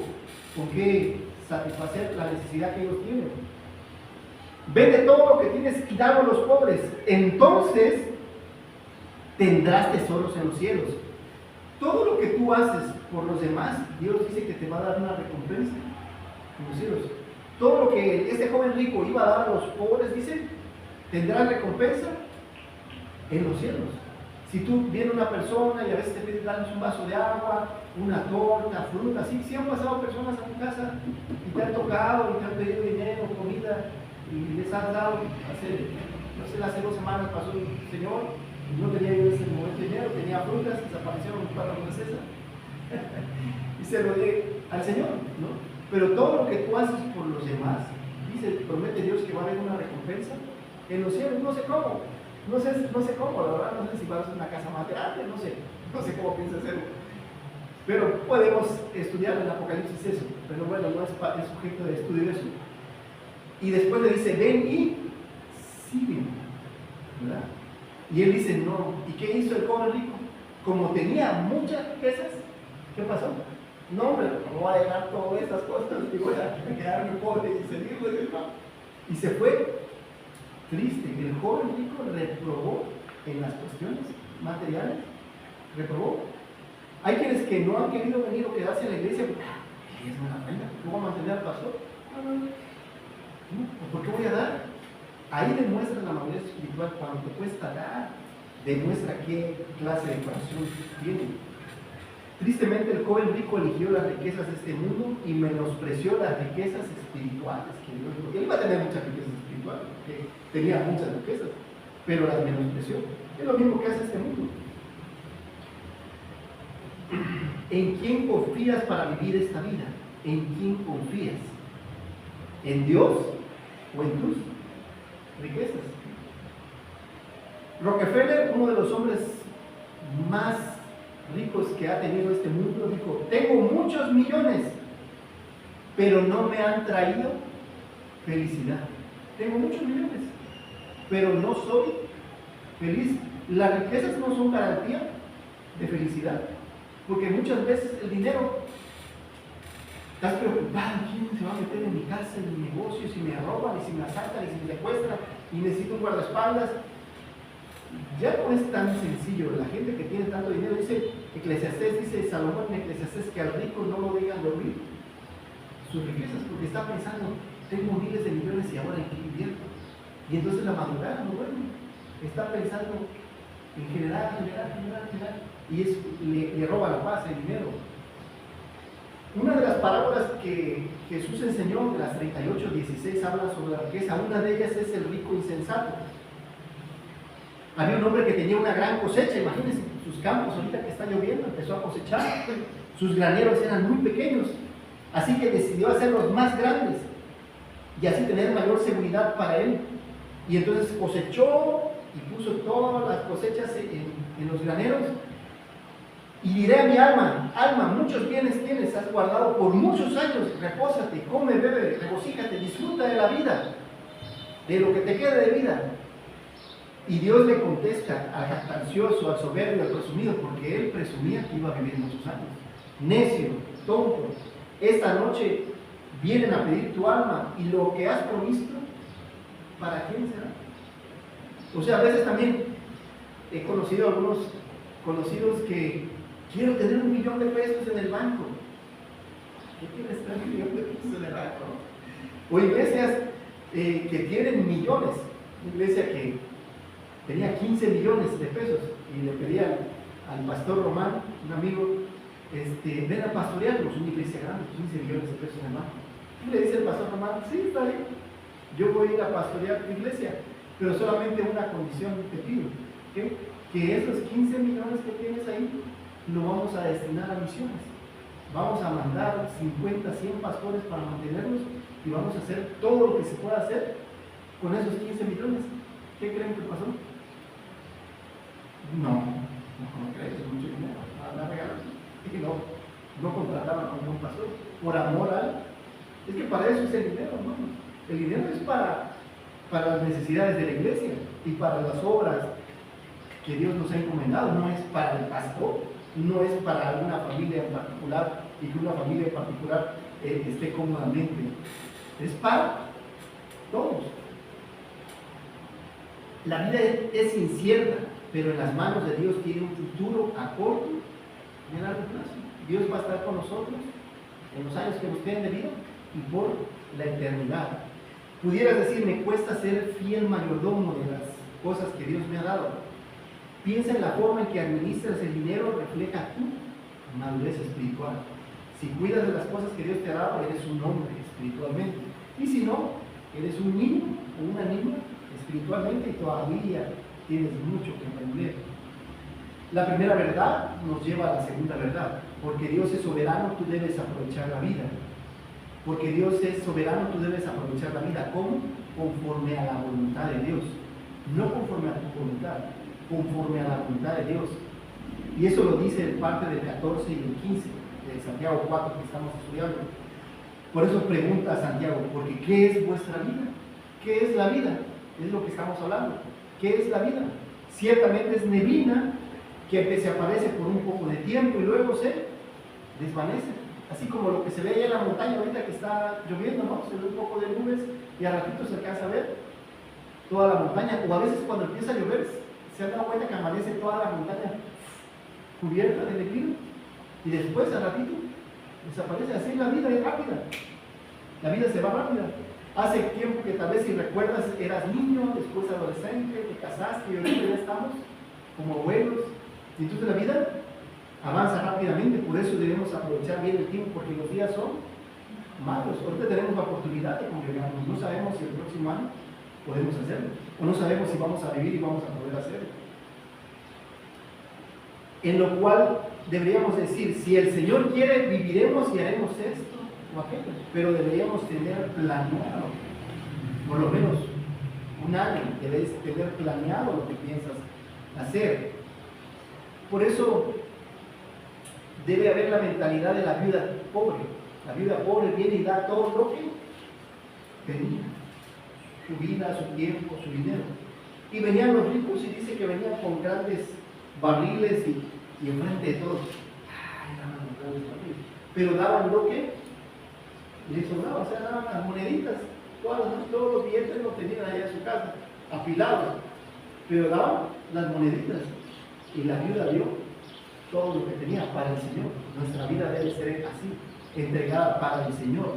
con que satisfacer la necesidad que ellos tienen. Vende todo lo que tienes y dalo a los pobres. Entonces tendrás tesoros en los cielos. Todo lo que tú haces por los demás, Dios dice que te va a dar una recompensa en los cielos. Todo lo que este joven rico iba a dar a los pobres, dice, tendrá recompensa en los cielos. Si tú vienes una persona y a veces te piden darles un vaso de agua, una torta, fruta, sí han pasado personas a tu casa y te han tocado y te han pedido dinero, comida, y les has dado. Hace 2 semanas pasó un señor, y no tenía yo en ese momento dinero, tenía frutas, desaparecieron los 4 meses y se lo di al Señor, ¿no? Pero todo lo que tú haces por los demás, dice, promete Dios que va a haber una recompensa en los cielos. No sé cómo, no sé cómo, la verdad, no sé si va a ser una casa más grande, no sé cómo piensa hacerlo. Pero podemos estudiar en Apocalipsis eso, pero bueno, no es sujeto de estudio eso. Y después le dice, ven y sígueme, ¿verdad? Y él dice, no. ¿Y qué hizo el joven rico? Como tenía muchas riquezas, ¿qué pasó? No, hombre, no voy a dejar todas estas cosas y voy a quedarme pobre y seguirle del mal. Y se fue triste. El joven rico reprobó en las cuestiones materiales. Reprobó. Hay quienes que no han querido venir o quedarse en la iglesia porque es una pena. ¿Cómo mantener al pastor? No, ¿por qué voy a dar? Ahí demuestra la madurez espiritual. Cuando te cuesta dar, demuestra qué clase de corazón tienes. Tristemente, el joven rico eligió las riquezas de este mundo y menospreció las riquezas espirituales que Dios dio. Él iba a tener muchas riquezas espirituales, porque tenía muchas riquezas, pero las menospreció. Es lo mismo que hace este mundo. ¿En quién confías para vivir esta vida? ¿En quién confías? ¿En Dios o en tus riquezas? Rockefeller, uno de los hombres más ricos que ha tenido este mundo, dijo, tengo muchos millones, pero no me han traído felicidad. Tengo muchos millones, pero no soy feliz. Las riquezas no son garantía de felicidad, porque muchas veces el dinero, estás preocupado, ¿quién se va a meter en mi casa, en mi negocio, si me roban, y si me asaltan, y si me secuestran, y necesito un guardaespaldas? Ya no es tan sencillo. La gente que tiene tanto dinero, dice Salomón en Eclesiastés, que al rico no lo dejan dormir sus riquezas, porque está pensando, tengo miles de millones y ahora en qué invierto. Y entonces la madrugada no duerme, está pensando en generar, y le roba la paz, el dinero. Una de las parábolas que Jesús enseñó, de las 38:16, habla sobre la riqueza. Una de ellas es el rico insensato. Había un hombre que tenía una gran cosecha, imagínense, sus campos ahorita que está lloviendo, empezó a cosechar, sus graneros eran muy pequeños, así que decidió hacerlos más grandes y así tener mayor seguridad para él. Y entonces cosechó y puso todas las cosechas en los graneros. Y diré a mi alma, alma, muchos bienes tienes, has guardado por muchos años, repósate, come, bebe, regocíjate, disfruta de la vida, de lo que te quede de vida. Y Dios le contesta al jactancioso, al soberbio, al presumido, porque él presumía que iba a vivir muchos años. Necio, tonto, esta noche vienen a pedir tu alma y lo que has provisto, ¿para quién será? O sea, a veces también he conocido a algunos conocidos que quiero tener $1 millón en el banco. ¿Qué quieres tener $1 millón en el banco? O iglesias que tienen millones. Una iglesia que tenía 15 millones de pesos y le pedía al pastor Román, un amigo, ven a pastorearnos, una iglesia grande, 15 millones de pesos en el banco. Y le dice el pastor Román, sí, está bien, yo voy a ir a pastorear tu iglesia, pero solamente una condición te pido, ¿qué? Que esos 15 millones que tienes ahí lo vamos a destinar a misiones. Vamos a mandar 50, 100 pastores para mantenerlos y vamos a hacer todo lo que se pueda hacer con esos 15 millones. ¿Qué creen que pasó? No creen, es mucho dinero. Y no contrataban a un pastor por amor a. Es que para eso es el dinero, hermano. El dinero es para las necesidades de la iglesia y para las obras que Dios nos ha encomendado. No es para el pastor, no es para alguna familia en particular y que una familia en particular esté cómodamente. Es para todos. La vida es incierta, pero en las manos de Dios tiene un futuro a corto y a largo plazo. Dios va a estar con nosotros en los años que nos queden de vida y por la eternidad. Pudieras decir, me cuesta ser fiel mayordomo de las cosas que Dios me ha dado. Piensa en la forma en que administras el dinero, refleja tu madurez espiritual. Si cuidas de las cosas que Dios te ha dado, eres un hombre espiritualmente. Y si no, eres un niño o una niña espiritualmente y todavía tienes mucho que aprender. La primera verdad nos lleva a la segunda verdad. Porque Dios es soberano, tú debes aprovechar la vida. Porque Dios es soberano, tú debes aprovechar la vida. ¿Cómo? Conforme a la voluntad de Dios. No conforme a tu voluntad, conforme a la voluntad de Dios. Y eso lo dice en parte del 14 y el 15 de Santiago 4 que estamos estudiando. Por eso pregunta a Santiago, porque ¿qué es vuestra vida? ¿Qué es la vida? Es lo que estamos hablando. ¿Qué es la vida? Ciertamente es neblina que se aparece por un poco de tiempo y luego se desvanece. Así como lo que se ve allá en la montaña ahorita que está lloviendo, ¿no? Se ve un poco de nubes y a ratito se alcanza a ver toda la montaña. O a veces cuando empieza a llover, se han dado cuenta que amanece toda la montaña cubierta de neblina y después a ratito desaparece. Así la vida es rápida. La vida se va rápida. Hace tiempo que tal vez si recuerdas eras niño, después adolescente, te casaste y ahorita ya estamos como abuelos. Y entonces la vida avanza rápidamente, por eso debemos aprovechar bien el tiempo, porque los días son malos. Ahorita tenemos la oportunidad de congregarnos, no sabemos si el próximo año podemos hacerlo, o no sabemos si vamos a vivir y vamos a poder hacerlo. En lo cual deberíamos decir, si el Señor quiere, viviremos y haremos esto o aquello, pero deberíamos tener planeado, por lo menos un año, debes tener planeado lo que piensas hacer. Por eso debe haber la mentalidad de la viuda pobre. La viuda pobre viene y da todo lo que tenía. Su vida, su tiempo, su dinero. Y venían los ricos y dice que venían con grandes barriles y enfrente de todos. ¡Ay, daban los grandes barriles! Pero daban lo que les sobraba, o sea, daban las moneditas. Todos los billetes los tenían allá en su casa, apilados. Pero daban las moneditas. Y la viuda dio todo lo que tenía para el Señor. Nuestra vida debe ser así, entregada para el Señor.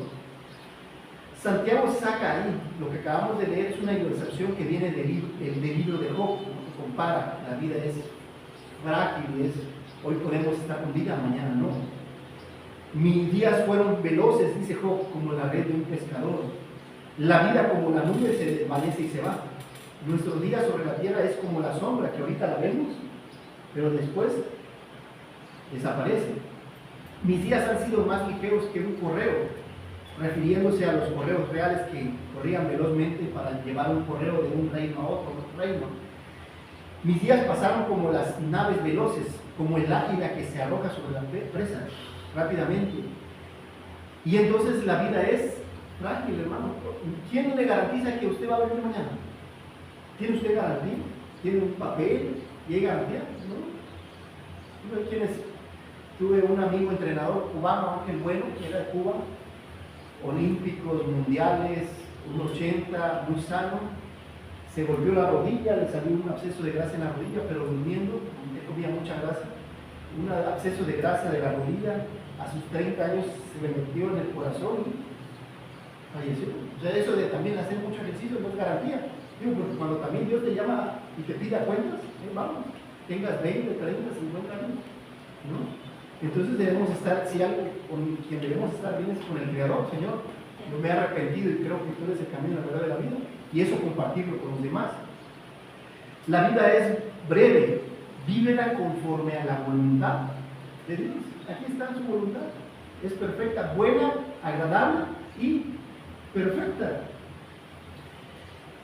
Santiago saca ahí, lo que acabamos de leer es una ilustración que viene del libro de Job, que compara, la vida es frágil, hoy podemos estar con vida, mañana no. Mis días fueron veloces, dice Job, como la red de un pescador. La vida como la nube se desvanece y se va. Nuestros días sobre la tierra es como la sombra, que ahorita la vemos, pero después desaparece. Mis días han sido más ligeros que un correo, refiriéndose a los correos reales que corrían velozmente para llevar un correo de un reino a otro reino. Mis días pasaron como las naves veloces, como el águila que se arroja sobre la presa rápidamente. Y entonces la vida es frágil, hermano. ¿Quién le garantiza que usted va a venir mañana? ¿Tiene usted garantía? ¿Tiene un papel? ¿Y hay garantía? ¿No? Tuve un amigo entrenador cubano, Ángel Bueno, que era de Cuba, olímpicos, mundiales, 1.80, muy sano. Se volvió la rodilla, le salió un absceso de grasa en la rodilla, pero durmiendo, él comía mucha grasa. Un absceso de grasa de la rodilla, a sus 30 años se le metió en el corazón y falleció. O sea, eso de también hacer mucho ejercicio no es garantía. Digo, porque cuando también Dios te llama y te pide cuentas, vamos, tengas 20, 30, 50 años, ¿no? Entonces debemos estar, si algo con quien debemos estar bien es con el Creador. Señor, yo me he arrepentido y creo que tú eres el camino, la verdad de la vida, y eso compartirlo con los demás. La vida es breve, vívela conforme a la voluntad de Dios. Aquí está su voluntad, es perfecta, buena, agradable y perfecta.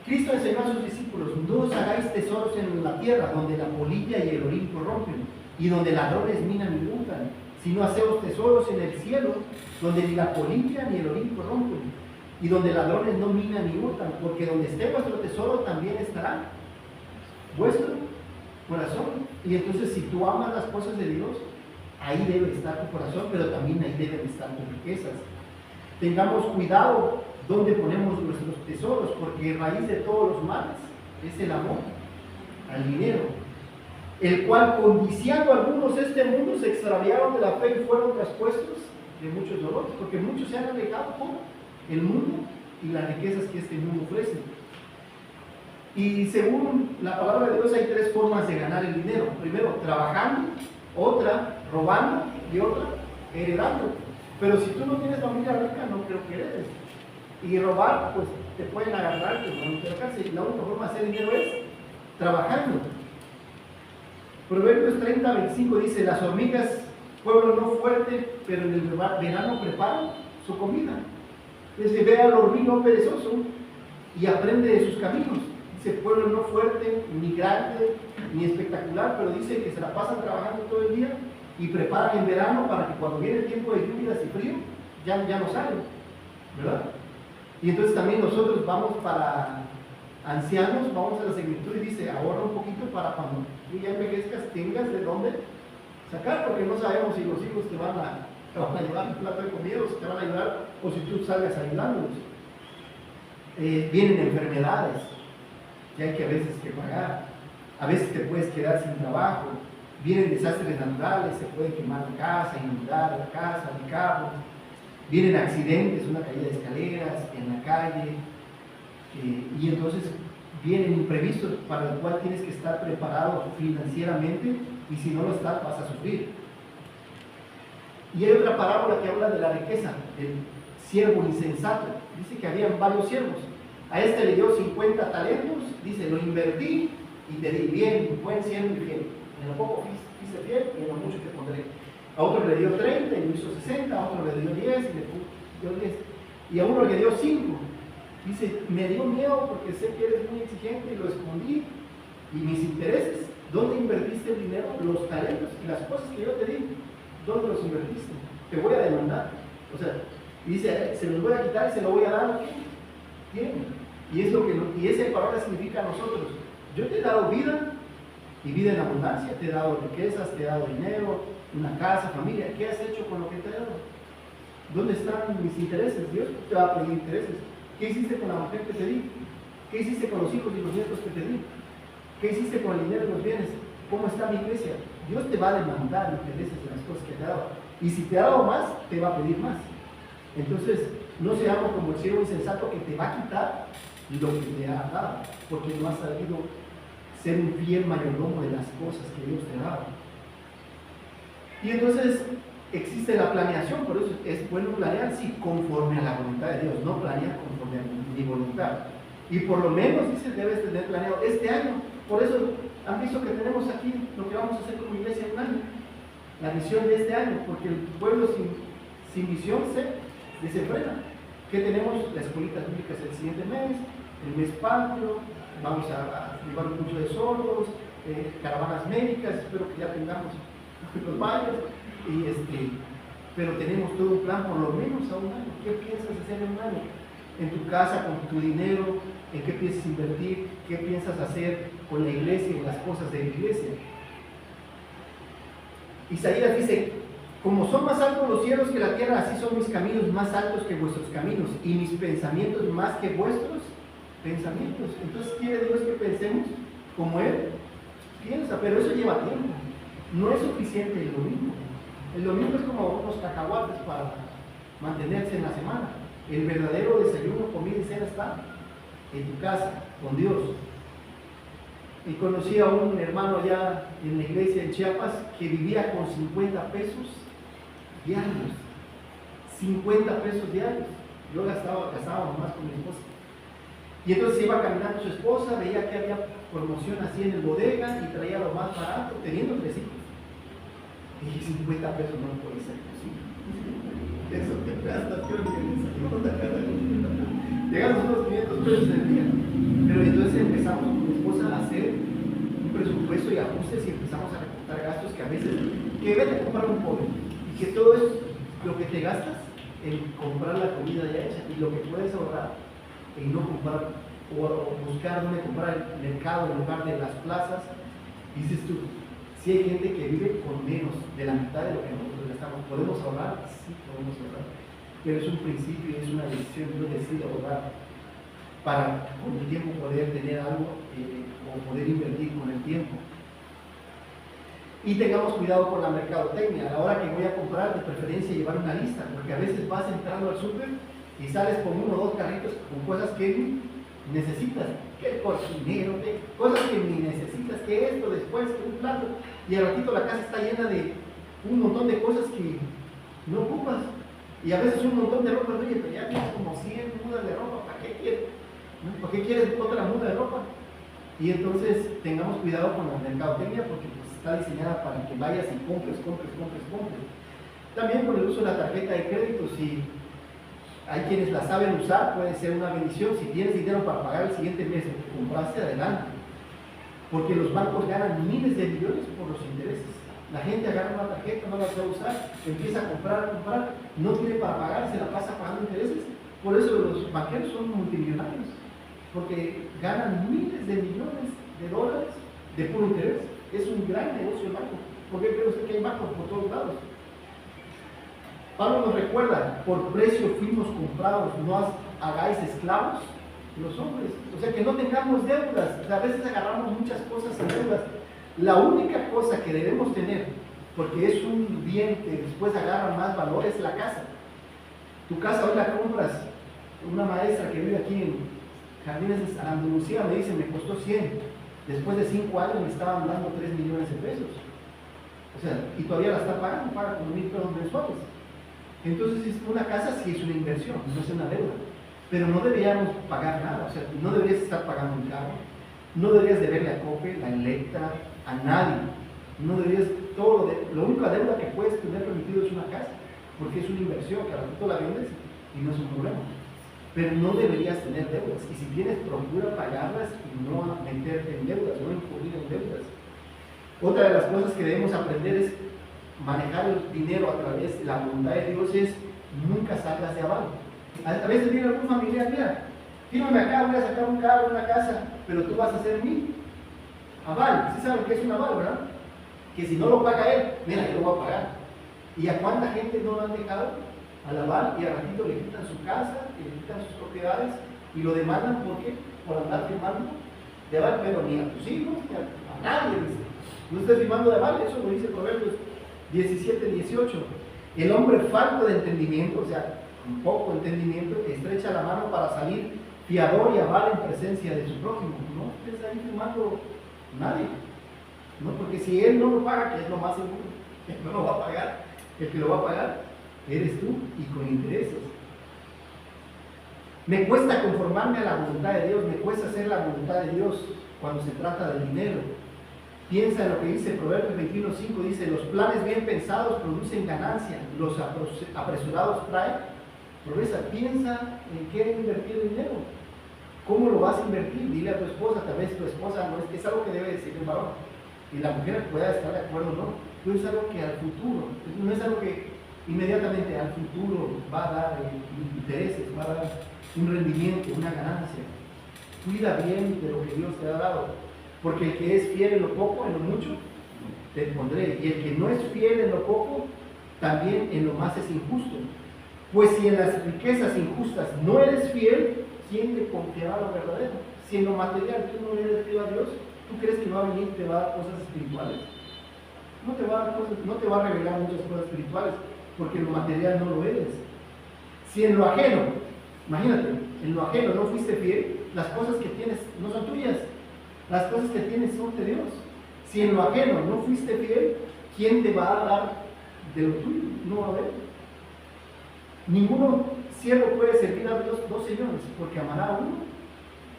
Cristo enseñó a sus discípulos: no os hagáis tesoros en la tierra, donde la polilla y el orín corrompen, y donde ladrones minan y hurtan, sino haceos tesoros en el cielo, donde ni la polilla ni el orín corrompen, y donde ladrones no minan ni hurtan, porque donde esté vuestro tesoro también estará vuestro corazón. Y entonces, si tú amas las cosas de Dios, ahí debe estar tu corazón, pero también ahí deben estar tus riquezas. Tengamos cuidado donde ponemos nuestros tesoros, porque raíz de todos los males es el amor al dinero, el cual, codiciando algunos este mundo, se extraviaron de la fe y fueron traspuestos de muchos dolores, porque muchos se han alejado por el mundo y las riquezas que este mundo ofrece. Y según la palabra de Dios, hay tres formas de ganar el dinero: primero, trabajando; otra, robando; y otra, heredando. Pero si tú no tienes familia rica, no creo que heredes. Y robar, pues te pueden agarrar, te van a cárcel. La única forma de hacer dinero es trabajando. Proverbios 30:25 dice: las hormigas, pueblo no fuerte, pero en el verano preparan su comida. Dice: ve al hormigo perezoso y aprende de sus caminos. Dice: pueblo no fuerte, ni grande, ni espectacular, pero dice que se la pasan trabajando todo el día y preparan en verano para que cuando viene el tiempo de lluvias y frío, ya no salen, ¿verdad? Y entonces también nosotros vamos para ancianos, vamos a la escritura y dice: ahorra un poquito para cuando tú ya envejezcas tengas de dónde sacar, porque no sabemos si los hijos te van a llevar un plato de comida, o si te van a ayudar, o si tú salgas ayudándolos. Vienen enfermedades que hay que a veces que pagar, a veces te puedes quedar sin trabajo, vienen desastres naturales, se puede quemar la casa, inundar la casa, el carro, vienen accidentes, una caída de escaleras en la calle, y entonces vienen imprevistos para el cual tienes que estar preparado financieramente, y si no lo estás vas a sufrir. Y hay otra parábola que habla de la riqueza, del siervo insensato. Dice que habían varios siervos. A este le dio 50 talentos, dice: lo invertí y te di bien, buen siervo y fiel. En lo poco fuiste fiel y en lo mucho te pondré. A otro le dio 30 y lo hizo 60, a otro le dio 10 y le dio 10. Y a uno le dio 5. Dice: me dio miedo porque sé que eres muy exigente y lo escondí. Y mis intereses, ¿dónde invertiste el dinero? Los talentos y las cosas que yo te di, ¿dónde los invertiste? Te voy a demandar. O sea, dice: se los voy a quitar y se lo voy a dar. Bien. Y esa palabra significa a nosotros: yo te he dado vida, y vida en abundancia, te he dado riquezas, te he dado dinero, una casa, familia. ¿Qué has hecho con lo que te he dado? ¿Dónde están mis intereses? Dios te va a pedir intereses. ¿Qué hiciste con la mujer que te di? ¿Qué hiciste con los hijos y los nietos que te di? ¿Qué hiciste con el dinero y los bienes? ¿Cómo está mi iglesia? Dios te va a demandar intereses de las cosas que te ha dado. Y si te ha dado más, te va a pedir más. Entonces, no seamos como el siervo insensato que te va a quitar lo que te ha dado, porque no has sabido ser un fiel mayordomo de las cosas que Dios te ha dado. Y entonces existe la planeación. Por eso es bueno planear, sí, conforme a la voluntad de Dios, no planear conforme a mi voluntad. Y por lo menos, dice, debes tener planeado este año. Por eso han visto que tenemos aquí lo que vamos a hacer como iglesia en un año, la visión de este año, porque el pueblo sin visión se desenfrena. ¿Qué tenemos? Las escuelitas bíblicas el siguiente mes, el mes patrio, vamos a llevar un curso de sordos, caravanas médicas, espero que ya tengamos los baños, pero tenemos todo un plan por lo menos a un año. ¿Qué piensas hacer en un año? En tu casa, con tu dinero, en qué piensas invertir, qué piensas hacer con la iglesia y las cosas de la iglesia. Isaías dice: como son más altos los cielos que la tierra, así son mis caminos más altos que vuestros caminos, y mis pensamientos más que vuestros pensamientos. Entonces quiere Dios que pensemos como Él piensa, pero eso lleva tiempo. No es suficiente el domingo. El domingo es como unos cacahuates para mantenerse en la semana. El verdadero desayuno, comida y cena está en tu casa, con Dios. Y conocí a un hermano allá en la iglesia en Chiapas que vivía con 50 pesos diarios. 50 pesos diarios. Yo gastaba más con mi esposa. Y entonces iba caminando su esposa, veía que había promoción así en el bodega y traía lo más barato, teniendo 3 hijos. Y dije: 50 pesos no puede ser posible. Eso te gastas, creo que llegamos a unos 500 pesos en el día. Pero y ajustes y empezamos a recortar gastos que a veces, que vete a comprar un pollo y que todo es lo que te gastas en comprar la comida ya hecha y lo que puedes ahorrar en no comprar o buscar dónde comprar el mercado en lugar de las plazas. Dices tú, si hay gente que vive con menos de la mitad de lo que nosotros gastamos, ¿podemos ahorrar? Sí, podemos ahorrar, pero es un principio, es una decisión. Yo decido ahorrar para con el tiempo poder tener algo o poder invertir con el tiempo. Y tengamos cuidado con la mercadotecnia. A la hora que voy a comprar, de preferencia llevar una lista, porque a veces vas entrando al súper y sales con 1 o 2 carritos con cosas que necesitas, que el cocinero, cosas que ni necesitas, que esto, después, que un plato, y al ratito la casa está llena de un montón de cosas que no ocupas, y a veces un montón de ropa. Oye, pero ya tienes como 100 mudas de ropa, ¿para qué quieres? ¿No? ¿Para qué quieres otra muda de ropa? Y entonces tengamos cuidado con la mercadotecnia, porque pues, está diseñada para que vayas y compres. También con el uso de la tarjeta de crédito, si hay quienes la saben usar, puede ser una bendición. Si tienes dinero para pagar el siguiente mes lo que compraste, adelante, porque los bancos ganan miles de millones por los intereses. La gente agarra una tarjeta, no la sabe usar, empieza a comprar, no tiene para pagar, se la pasa pagando intereses. Por eso los banqueros son multimillonarios, porque ganan miles de millones de dólares de puro interés. Es un gran negocio el banco. ¿Por qué cree usted que hay bancos por todos lados? Pablo nos recuerda, por precio fuimos comprados, no hagáis esclavos los hombres. O sea, que no tengamos deudas. O sea, a veces agarramos muchas cosas en deudas. La única cosa que debemos tener, porque es un bien que después agarra más valor, es la casa. Tu casa hoy la compras. Una maestra que vive aquí en Jardines de Andalucía me dice, me costó 100. Después de 5 años me estaban dando 3 millones de pesos. O sea, y todavía la está pagando, paga como 1,000 pesos mensuales. Entonces, una casa sí es una inversión, no es una deuda. Pero no deberíamos pagar nada. O sea, no deberías estar pagando un carro, no deberías deberle a COPE, la Electra, a nadie. No deberías, la única deuda que puedes tener permitido es una casa, porque es una inversión que a ratito la vendes y no es un problema. Pero no deberías tener deudas, y si tienes, procura pagarlas y no meterte en deudas, no incurrir en deudas. Otra de las cosas que debemos aprender es manejar el dinero a través de la voluntad de Dios, es nunca salgas de aval. A veces viene algún familiar, mira, fírmame acá, voy a sacar un carro, una casa, pero tú vas a ser mi aval. ¿Sí saben qué es un aval, verdad? Que si no lo paga él, mira, yo lo voy a pagar. ¿Y a cuánta gente no lo han dejado al aval y al ratito le quitan su casa, le quitan sus propiedades y lo demandan? ¿Por qué? Por andar firmando de aval, pero ni a tus hijos, ni a nadie, dice. No estés firmando de aval, eso lo dice Proverbios 17:18. El hombre falto de entendimiento, o sea, con poco entendimiento, estrecha la mano para salir fiador y aval en presencia de su prójimo. No estés ahí firmando nadie, ¿no? Porque si él no lo paga, que es lo más seguro, que no lo va a pagar, el que lo va a pagar eres tú, y con intereses. Me cuesta conformarme a la voluntad de Dios, me cuesta hacer la voluntad de Dios cuando se trata del dinero. Piensa en lo que dice Proverbios 21:5, dice, los planes bien pensados producen ganancia, los apresurados traen pobreza. Piensa en qué invertir el dinero, cómo lo vas a invertir. Dile a tu esposa, tal vez tu esposa no es algo que debe decir el varón, y la mujer pueda estar de acuerdo o no, pero es algo que al futuro, no es algo que inmediatamente al futuro va a dar intereses, va a dar un rendimiento, una ganancia. Cuida bien de lo que Dios te ha dado, porque el que es fiel en lo poco, en lo mucho, te pondré, y el que no es fiel en lo poco, también en lo más es injusto. Pues si en las riquezas injustas no eres fiel, ¿quién te confiará lo verdadero? Si en lo material tú no eres fiel a Dios, ¿tú crees que va a venir y te va a dar cosas espirituales? No te va a dar cosas, no te va a revelar muchas cosas espirituales, porque en lo material no lo eres. Si en lo ajeno, imagínate, en lo ajeno no fuiste fiel, las cosas que tienes no son tuyas, las cosas que tienes son de Dios. Si en lo ajeno no fuiste fiel, ¿quién te va a dar de lo tuyo? No va a haber. Ningún siervo puede servir a Dios dos señores, porque amará a uno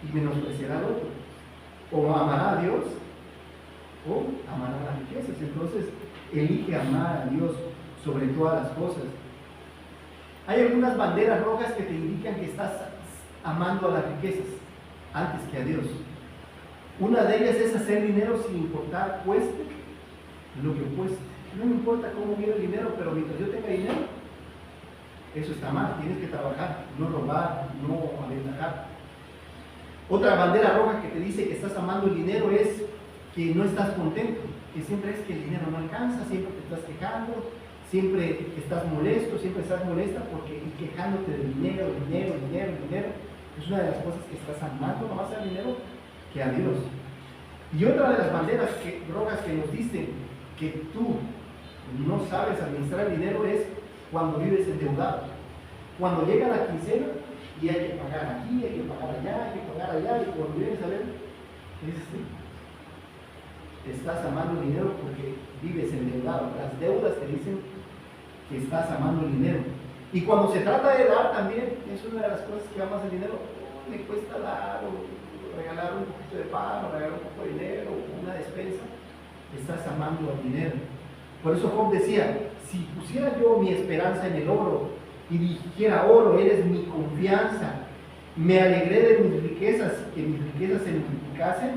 y menospreciará al otro. O amará a Dios o amará las riquezas. Entonces, elige amar a Dios sobre todas las cosas. Hay algunas banderas rojas que te indican que estás amando a las riquezas antes que a Dios. Una de ellas es hacer dinero sin importar cueste lo que cueste. No me importa cómo viene el dinero, pero mientras yo tenga dinero, eso está mal. Tienes que trabajar, no robar, no aventajar. Otra bandera roja que te dice que estás amando el dinero es que no estás contento, que siempre es que el dinero no alcanza, siempre te estás quejando, siempre estás molesto, siempre estás molesta porque y quejándote del dinero. Es una de las cosas que estás amando no más al dinero que a Dios. Y otra de las banderas rojas que nos dicen que tú no sabes administrar el dinero es cuando vives endeudado. Cuando llega la quincena y hay que pagar aquí, hay que pagar allá, hay que pagar allá, y cuando vienes a ver, estás amando el dinero porque vives endeudado. Las deudas te dicen que estás amando el dinero. Y cuando se trata de dar también, es una de las cosas que amas el dinero. Me cuesta dar, o regalar un poquito de pan, o regalar un poco de dinero, o una despensa. Estás amando el dinero. Por eso Job decía, si pusiera yo mi esperanza en el oro, y dijera, oro, eres mi confianza, me alegré de mis riquezas, que mis riquezas se multiplicasen,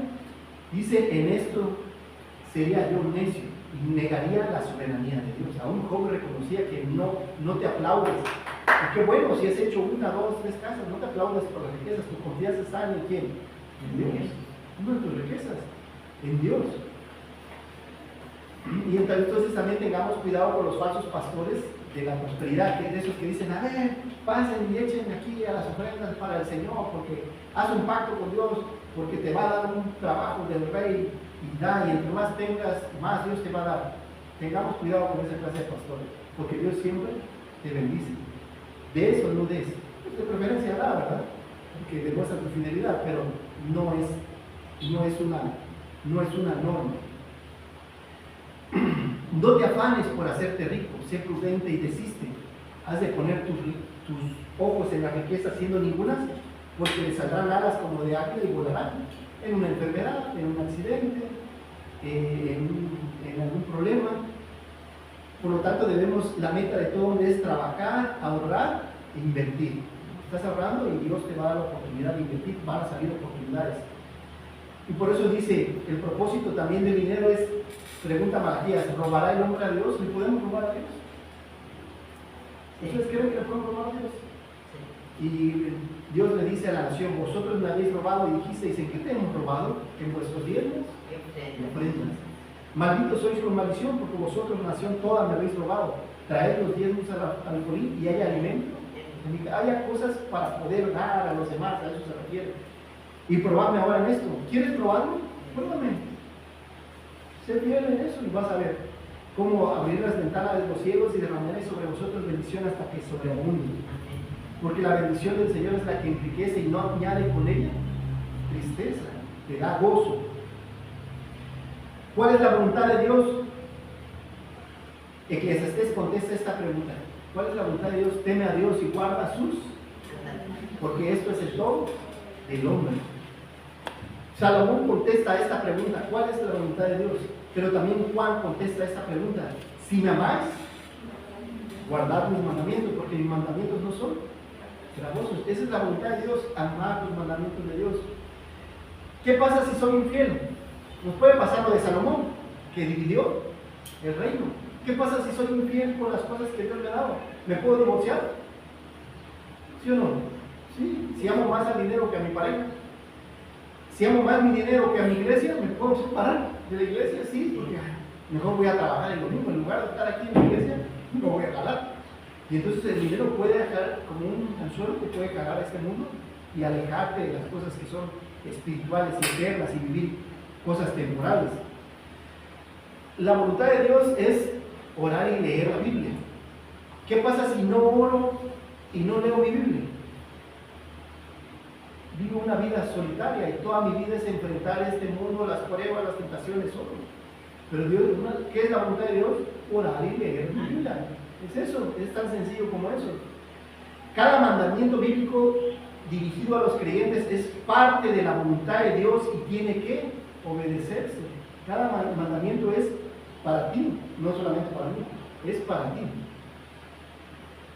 dice, en esto sería yo necio y negaría la soberanía de Dios. Aún Job reconocía que no te aplaudes. Y qué bueno, si has hecho 1, 2, 3 casas, no te aplaudes por las riquezas, tu confianza está en quién, en Dios, no en tus riquezas, en Dios. Y entonces también tengamos cuidado con los falsos pastores de la prosperidad, que es de esos que dicen, a ver, pasen y echen aquí a las ofrendas para el Señor, porque haz un pacto con Dios, porque te va a dar un trabajo del rey, y da, y entre más tengas, más Dios te va a dar. Tengamos cuidado con esa clase de pastores, porque Dios siempre te bendice. De eso no des, de preferencia da, ¿verdad? Porque demuestra tu fidelidad, pero no es una norma. No te afanes por hacerte rico, sé prudente y desiste. Has de poner tus ojos en la riqueza siendo ningunas, porque le saldrán alas como de águila y volarán en una enfermedad, en un accidente, en algún problema. Por lo tanto, la meta de todo es trabajar, ahorrar e invertir. Estás ahorrando y Dios te va a dar la oportunidad de invertir, van a salir oportunidades. Y por eso dice, el propósito también del dinero es, pregunta Malaquías, ¿robará el hombre a Dios? ¿Le podemos robar a Dios? ¿Ustedes creen que le pueden robar a Dios? Y Dios le dice a la nación, vosotros me habéis robado y dijisteis, ¿en qué te hemos robado? En vuestros diezmos y ofrendas. Malditos sois con maldición, porque vosotros, nación toda, me habéis robado. Traed los diezmos al alfolí y hay alimento. Haya cosas para poder dar a los demás, a eso se refiere. Y probadme ahora en esto. ¿Quieres probarlo? Pruébame. Sé fiel en eso y vas a ver cómo abrir las ventanas de los cielos y derramaré sobre vosotros bendición hasta que sobreabunde. Porque la bendición del Señor es la que enriquece y no añade con ella tristeza, te da gozo. ¿Cuál es la voluntad de Dios? Eclesiastés contesta esta pregunta. ¿Cuál es la voluntad de Dios? Teme a Dios y guarda sus, porque esto es el todo del hombre. Salomón contesta esta pregunta, ¿cuál es la voluntad de Dios? Pero también Juan contesta esta pregunta, si me amáis, guardad mis mandamientos, porque mis mandamientos no son gravosos. Esa es la voluntad de Dios, amar los mandamientos de Dios. ¿Qué pasa si soy infiel? Nos puede pasar lo de Salomón, que dividió el reino. ¿Qué pasa si soy infiel con las cosas que Dios me ha dado? ¿Me puedo divorciar? ¿Sí o no? Sí, si amo más al dinero que a mi pareja. Si amo más mi dinero que a mi iglesia, ¿me puedo separar de la iglesia? Sí, porque mejor voy a trabajar en lo mismo. En lugar de estar aquí en la iglesia, no voy a jalar. Y entonces el dinero puede dejar como un anzuelo que puede cagar a este mundo y alejarte de las cosas que son espirituales y eternas y vivir cosas temporales. La voluntad de Dios es orar y leer la Biblia. ¿Qué pasa si no oro y no leo mi Biblia? Vivo una vida solitaria y toda mi vida es enfrentar este mundo, las pruebas, las tentaciones solo. Pero Dios, ¿qué es la voluntad de Dios? Orar y leer la Biblia. Es eso, es tan sencillo como eso. Cada mandamiento bíblico dirigido a los creyentes es parte de la voluntad de Dios y tiene que obedecerse. Cada mandamiento es para ti, no solamente para mí, es para ti.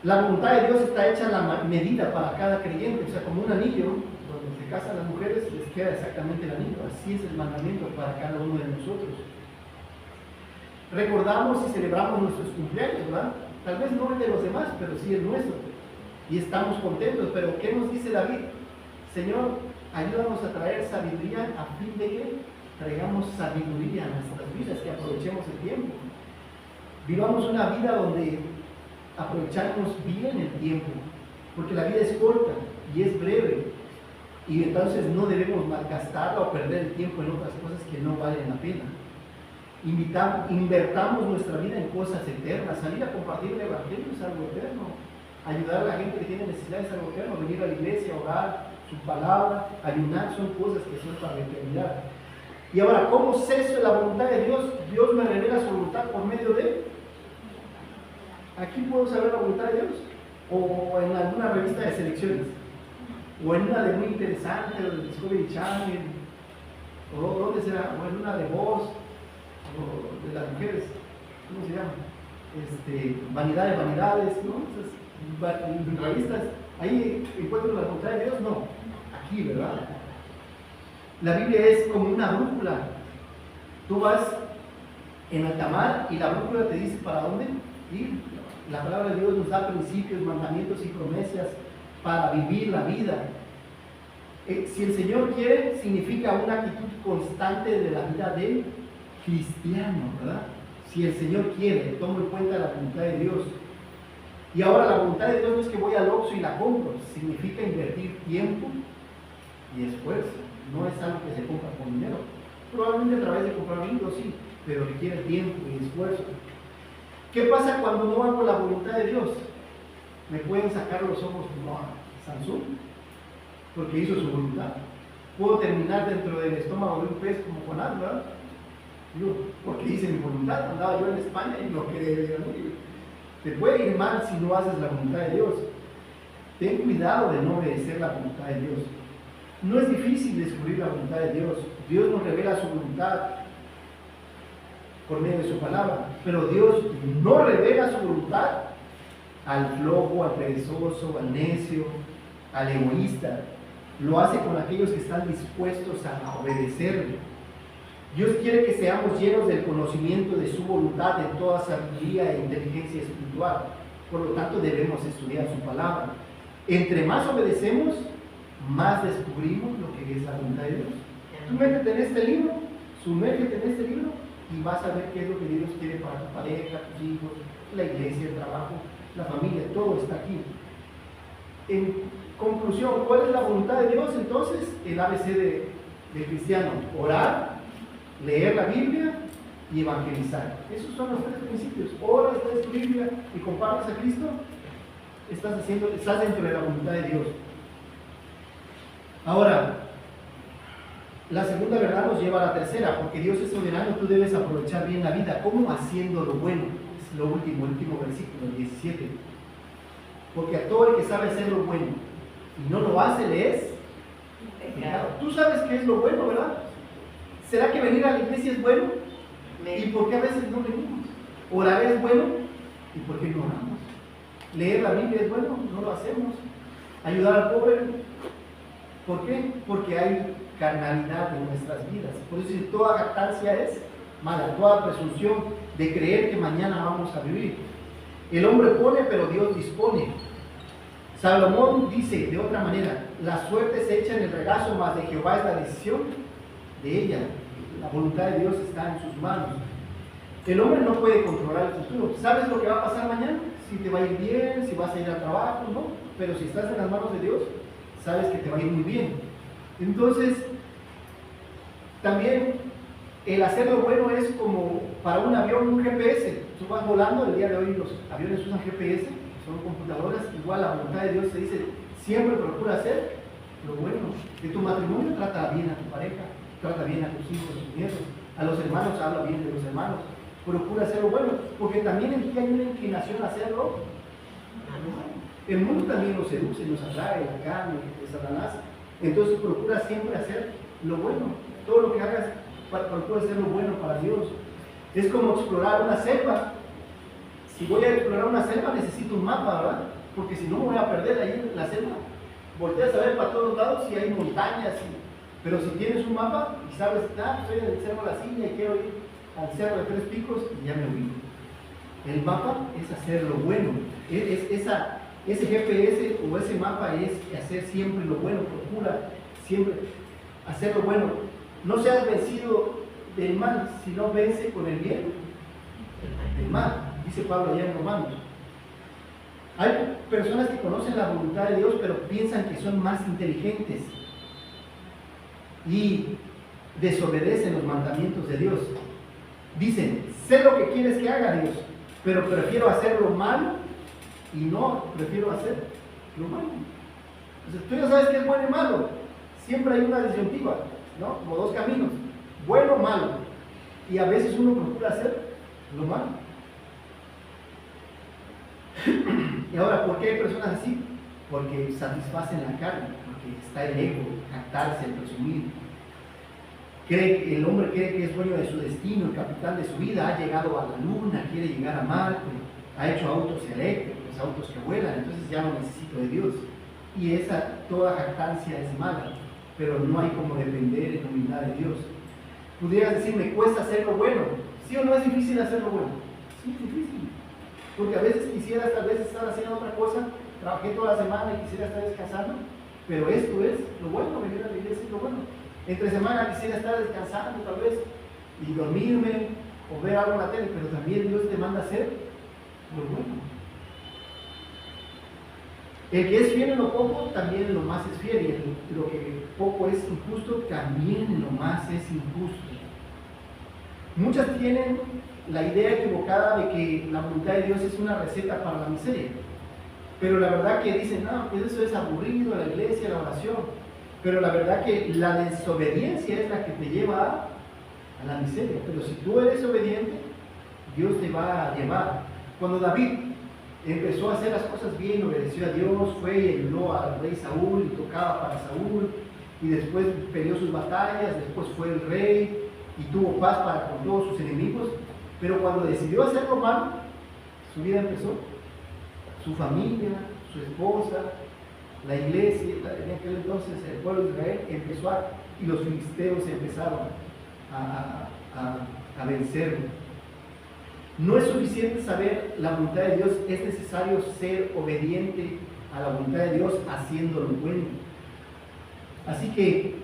La voluntad de Dios está hecha a la medida para cada creyente, o sea, como un anillo, donde se casan las mujeres les queda exactamente el anillo. Así es el mandamiento para cada uno de nosotros. Recordamos y celebramos nuestros cumpleaños, ¿verdad? Tal vez no el de los demás, pero sí el nuestro. Y estamos contentos. Pero ¿qué nos dice David? Señor, ayúdanos a traer sabiduría a fin de que traigamos sabiduría a nuestras vidas, que aprovechemos el tiempo. Vivamos una vida donde aprovechamos bien el tiempo, porque la vida es corta y es breve, y entonces no debemos malgastarla o perder el tiempo en otras cosas que no valen la pena. Invertamos nuestra vida en cosas eternas. Salir a compartir el Evangelio es algo eterno. Ayudar a la gente que tiene necesidades es algo eterno. Venir a la iglesia, orar, su palabra, ayunar, son cosas que son para la eternidad. Y ahora, ¿cómo ceso la voluntad de Dios? Dios me revela su voluntad por medio de... ¿Aquí puedo saber la voluntad de Dios? O en alguna revista de selecciones, o en una de Muy Interesante, o de Discovery Channel, o ¿dónde será? O en una de Voz, o de las mujeres, ¿cómo se llama? Vanidad de Vanidades, ¿no? Esas revistas, ahí encuentro la voluntad de Dios, no, aquí, ¿verdad? La Biblia es como una brújula. Tú vas en alta mar y la brújula te dice para dónde ir. La palabra de Dios nos da principios, mandamientos y promesas para vivir la vida. Si el Señor quiere, significa una actitud constante de la vida del cristiano, ¿verdad? Si el Señor quiere, tomo en cuenta la voluntad de Dios. Y ahora la voluntad de Dios no es que voy al Oxxo y la compro, significa invertir tiempo y esfuerzo. No es algo que se compra con dinero. Probablemente a través de comprar libros, sí, pero requiere tiempo y esfuerzo. ¿Qué pasa cuando no hago la voluntad de Dios? ¿Me pueden sacar los ojos como a Sansón? Porque hizo su voluntad. ¿Puedo terminar dentro del estómago de un pez como Jonás, verdad? Digo, porque hice mi voluntad. Andaba yo en España y lo que debía morir. Te puede ir mal si no haces la voluntad de Dios. Ten cuidado de no obedecer la voluntad de Dios. No es difícil descubrir la voluntad de Dios. Dios nos revela su voluntad por medio de su palabra, pero Dios no revela su voluntad al flojo, al perezoso, al necio, al egoísta. Lo hace con aquellos que están dispuestos a obedecerle. Dios quiere que seamos llenos del conocimiento de su voluntad, de toda sabiduría e inteligencia espiritual. Por lo tanto, debemos estudiar su palabra. Entre más obedecemos, más descubrimos lo que es la voluntad de Dios. Tú métete en este libro, sumérgete en este libro y vas a ver qué es lo que Dios quiere para tu pareja, tus hijos, la iglesia, el trabajo, la familia, todo está aquí. En conclusión, ¿cuál es la voluntad de Dios? Entonces, el ABC del cristiano: orar, leer la Biblia y evangelizar. Esos son los tres principios. Oras, lees tu Biblia y compartes a Cristo, estás dentro de la voluntad de Dios. Ahora, la segunda verdad nos lleva a la tercera, porque Dios es soberano, tú debes aprovechar bien la vida. ¿Cómo? Haciendo lo bueno. Es lo último versículo, el 17. Porque a todo el que sabe hacer lo bueno y no lo hace, le es pecado. Tú sabes qué es lo bueno, ¿verdad? ¿Será que venir a la iglesia es bueno? ¿Y por qué a veces no venimos? ¿Orar es bueno? ¿Y por qué no oramos? ¿Leer la Biblia es bueno? No lo hacemos. ¿Ayudar al pobre? ¿Por qué? Porque hay carnalidad en nuestras vidas. Por eso toda jactancia es mala, toda presunción de creer que mañana vamos a vivir. El hombre pone, pero Dios dispone. Salomón dice de otra manera: la suerte se echa en el regazo, mas de Jehová es la decisión de ella. La voluntad de Dios está en sus manos. El hombre no puede controlar el futuro. ¿Sabes lo que va a pasar mañana? Si te va a ir bien, si vas a ir al trabajo, no. Pero si estás en las manos de Dios, sabes que te va a ir muy bien. Entonces, también el hacer lo bueno es como para un avión, un GPS. Tú vas volando, el día de hoy los aviones usan GPS, son computadoras. Igual la voluntad de Dios se dice: siempre procura hacer lo bueno. De tu matrimonio, trata bien a tu pareja, trata bien a tus hijos, a tus nietos, a los hermanos, habla bien de los hermanos. Procura hacer lo bueno, porque también en ti hay una inclinación a hacerlo. El mundo también nos seduce, nos atrae, la carne, de Satanás. Entonces procura siempre hacer lo bueno. Todo lo que hagas, procura hacer lo bueno para Dios. Es como explorar una selva. Si voy a explorar una selva, necesito un mapa, ¿verdad? Porque si no me voy a perder ahí en la selva. volteas a ver para todos lados y hay montañas, pero si tienes un mapa y sabes, estoy en el Cerro La Silla y quiero ir al Cerro de Tres Picos, y ya me ubico. El mapa es hacer lo bueno, ese GPS o ese mapa es hacer siempre lo bueno, procura siempre hacer lo bueno. No seas vencido del mal, sino vence con el bien del mal, dice Pablo allá en Romanos. Hay personas que conocen la voluntad de Dios, pero piensan que son más inteligentes y desobedecen los mandamientos de Dios. Dicen, sé lo que quieres que haga, Dios, pero prefiero hacer lo malo y no prefiero hacer lo malo. Entonces tú ya sabes que es bueno y malo. Siempre hay una disyuntiva, ¿no? Como dos caminos, bueno o malo. Y a veces uno procura hacer lo malo. Y ahora, ¿por qué hay personas así? Porque satisfacen la carne, porque está el ego, jactarse, el presumir. El hombre cree que es dueño de su destino, el capitán de su vida, ha llegado a la luna, quiere llegar a Marte, ha hecho autos eléctricos, autos que vuelan, entonces ya no necesito de Dios. Y toda jactancia es mala, pero no hay como depender en humildad de Dios. Pudieras decir, me cuesta hacer lo bueno. ¿Sí o no es difícil hacer lo bueno? Sí, es difícil. Porque a veces quisieras tal vez estar haciendo otra cosa, trabajé toda la semana y quisiera estar descansando, pero esto es lo bueno, venir a la iglesia es lo bueno. Entre semana quisiera estar descansando tal vez y dormirme o ver algo en la tele, pero también Dios te manda a hacer lo bueno. El que es fiel en lo poco, también en lo más es fiel, y lo que poco es injusto, también en lo más es injusto. Muchas tienen la idea equivocada de que la voluntad de Dios es una receta para la miseria, pero la verdad que dicen, no, pues eso es aburrido, la iglesia, la oración. Pero la verdad que la desobediencia es la que te lleva a la miseria. Pero si tú eres obediente, Dios te va a llevar. Cuando David empezó a hacer las cosas bien, obedeció a Dios, fue y ayudó al rey Saúl y tocaba para Saúl, y después peleó sus batallas, después fue el rey y tuvo paz para con todos sus enemigos. Pero cuando decidió hacer lo malo, su vida empezó. Su familia, su esposa, la iglesia, en aquel entonces el pueblo de Israel empezó y los filisteos empezaron a vencerlo. No es suficiente saber la voluntad de Dios, es necesario ser obediente a la voluntad de Dios haciendo lo bueno. Así que,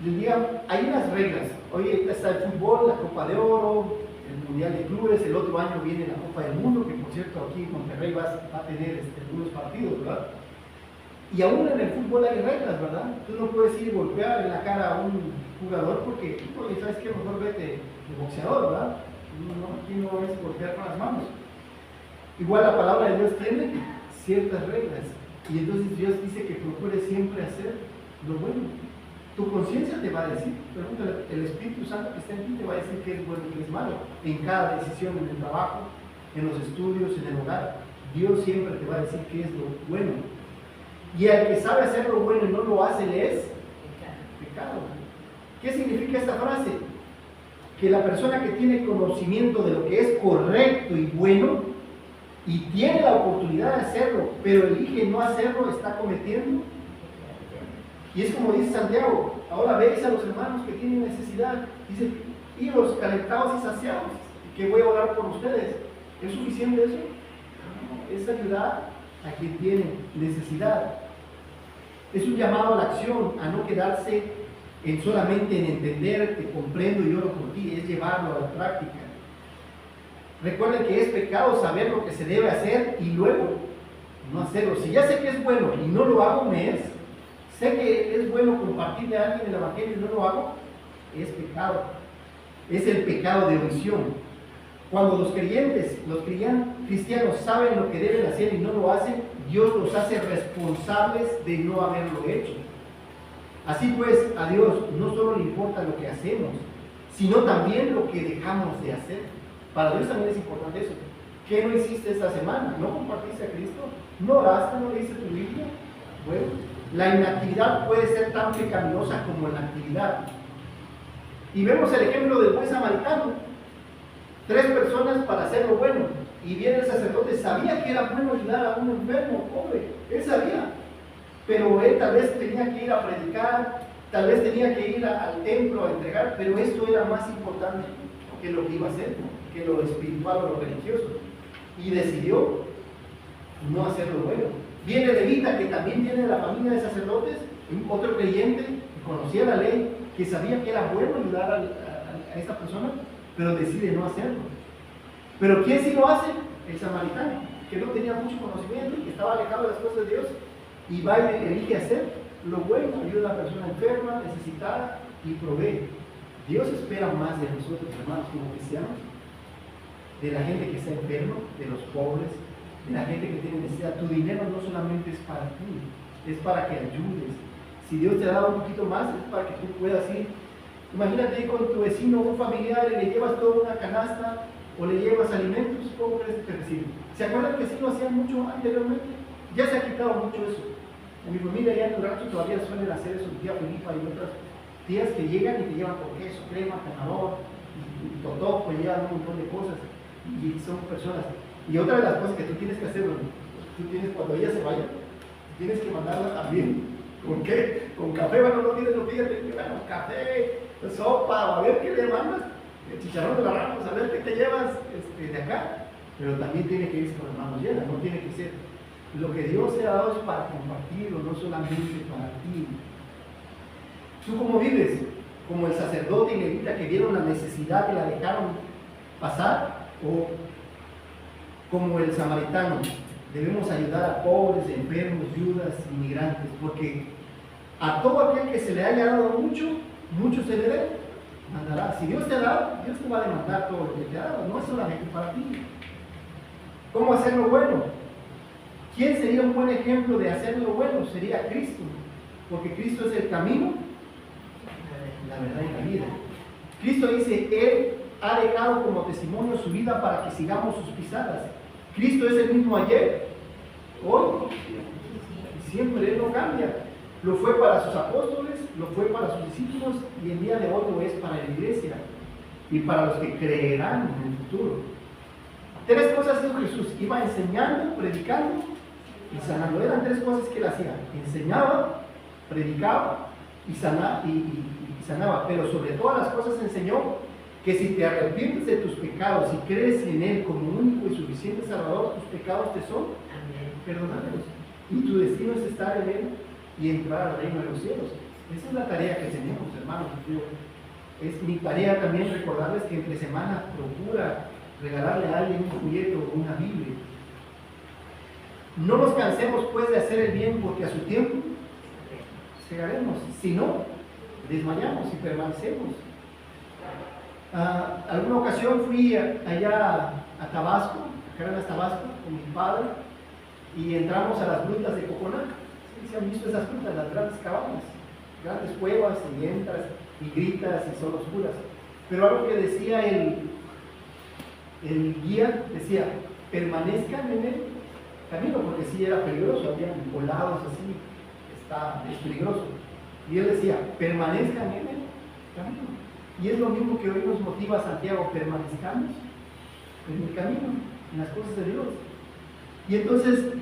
les digo, hay unas reglas. Hoy está el fútbol, la Copa de Oro, el Mundial de Clubes, el otro año viene la Copa del Mundo, que por cierto aquí en Monterrey va a tener algunos partidos, ¿verdad? Y aún en el fútbol hay reglas, ¿verdad? Tú no puedes ir y golpear en la cara a un jugador porque ¿sabes qué? Mejor vete de boxeador, ¿verdad? No, aquí no es golpear con las manos. Igual la palabra de Dios tiene ciertas reglas. Y entonces Dios dice que procure siempre hacer lo bueno. Tu conciencia te va a decir, pregúntale, el Espíritu Santo que está en ti te va a decir qué es bueno y qué es malo. En cada decisión, en el trabajo, en los estudios, en el hogar, Dios siempre te va a decir qué es lo bueno. Y al que sabe hacer lo bueno y no lo hace, le es pecado. ¿Qué significa esta frase? Que la persona que tiene conocimiento de lo que es correcto y bueno y tiene la oportunidad de hacerlo, pero elige no hacerlo, está cometiendo. Y es como dice Santiago, ahora veis a los hermanos que tienen necesidad, dice, y los calentados y saciados, que voy a orar por ustedes. ¿Es suficiente eso? No, es ayudar a quien tiene necesidad. Es un llamado a la acción, a no quedarse solamente en entender, te comprendo y oro por ti, es llevarlo a la práctica. Recuerden que es pecado saber lo que se debe hacer y luego no hacerlo. Si ya sé que es bueno y no lo hago, sé que es bueno compartirle a alguien el evangelio y no lo hago, es pecado. Es el pecado de omisión. Cuando los cristianos saben lo que deben hacer y no lo hacen, Dios los hace responsables de no haberlo hecho. Así pues, a Dios no solo le importa lo que hacemos, sino también lo que dejamos de hacer. Para Dios también es importante eso. ¿Qué no hiciste esta semana? ¿No compartiste a Cristo? ¿No oraste? ¿No leíste tu Biblia? Bueno, la inactividad puede ser tan pecaminosa como la actividad. Y vemos el ejemplo del buen samaritano. 3 personas para hacer lo bueno. Y viene el sacerdote, sabía que era bueno ayudar a un enfermo, pobre. Él sabía. pero él tal vez tenía que ir a predicar, tal vez tenía que ir al templo a entregar, pero esto era más importante que lo que iba a hacer, que lo espiritual o lo religioso. Y decidió no hacer lo bueno. Viene Levita, que también viene de la familia de sacerdotes, otro creyente que conocía la ley, que sabía que era bueno ayudar a esta persona, pero decide no hacerlo. Pero ¿quién sí lo hace? El samaritano, que no tenía mucho conocimiento, que estaba alejado de las cosas de Dios, y va y elige hacer lo bueno, ayuda a la persona enferma, necesitada, y provee. Dios espera más de nosotros, hermanos, como cristianos, de la gente que está enferma, de los pobres, de la gente que tiene necesidad. Tu dinero no solamente es para ti, es para que ayudes. Si Dios te ha dado un poquito más, es para que tú puedas ir. Imagínate ir con tu vecino o un familiar y le llevas toda una canasta o le llevas alimentos, ¿cómo crees que te recibe? ¿Se acuerdan que sí lo hacían mucho anteriormente? Ya se ha quitado mucho eso. En mi familia ya en el rancho todavía suelen hacer eso, mi tía Felipa y otras tías que llegan y te llevan con queso, crema, camarón, y totopo, llevan un montón de cosas, y son personas. Y otra de las cosas que tú tienes que hacer, tú tienes, cuando ella se vaya, tienes que mandarla también. ¿Con qué? Con café. Bueno, no tienes lo que ella te dice, bueno, café, sopa, a ver qué le mandas, el chicharrón de la ramos, a ver qué te llevas de acá. Pero también tiene que irse con las manos llenas, no tiene que ser. Lo que Dios te ha dado es para compartirlo, no solamente para ti. ¿Tú cómo vives? Como el sacerdote y levita que vieron la necesidad y la dejaron pasar, o como el samaritano, debemos ayudar a pobres, enfermos, viudas, inmigrantes, porque a todo aquel que se le haya dado mucho, mucho se le mandará. Si Dios te ha dado, Dios te va a demandar todo lo que te ha dado, no es solamente para ti. ¿Cómo hacer lo bueno? ¿Quién sería un buen ejemplo de hacer lo bueno? Sería Cristo, porque Cristo es el camino, la verdad y la vida. Cristo dice, Él ha dejado como testimonio su vida para que sigamos sus pisadas. Cristo es el mismo ayer, hoy, y siempre. Él no cambia. Lo fue para sus apóstoles, lo fue para sus discípulos, y el día de hoy lo es para la iglesia y para los que creerán en el futuro. Tres cosas hizo Jesús: iba enseñando, predicando y sanando. Eran tres cosas que él hacía: enseñaba, predicaba y sanaba. Pero sobre todas las cosas enseñó que si te arrepientes de tus pecados y crees en Él como único y suficiente Salvador, tus pecados te son perdonados. Y tu destino es estar en Él y entrar al reino de los cielos. Esa es la tarea que tenemos, hermanos. Es mi tarea también recordarles que entre semana procura regalarle a alguien un folleto o una Biblia. No nos cansemos pues de hacer el bien, porque a su tiempo llegaremos. Si no, desmayamos y permanecemos. Alguna ocasión fui allá a Tabasco, a Caranas, Tabasco, con mi padre, y entramos a las grutas de Coconá. ¿Sí se han visto esas grutas? Las grandes cabañas, grandes cuevas, y entras y gritas y son oscuras. Pero algo que decía el guía, decía, permanezcan en el camino, porque sí era peligroso, había volados así, es peligroso. Y él decía, permanezcan en el camino. Y es lo mismo que hoy nos motiva a Santiago: permanezcamos en el camino, en las cosas de Dios. Y entonces,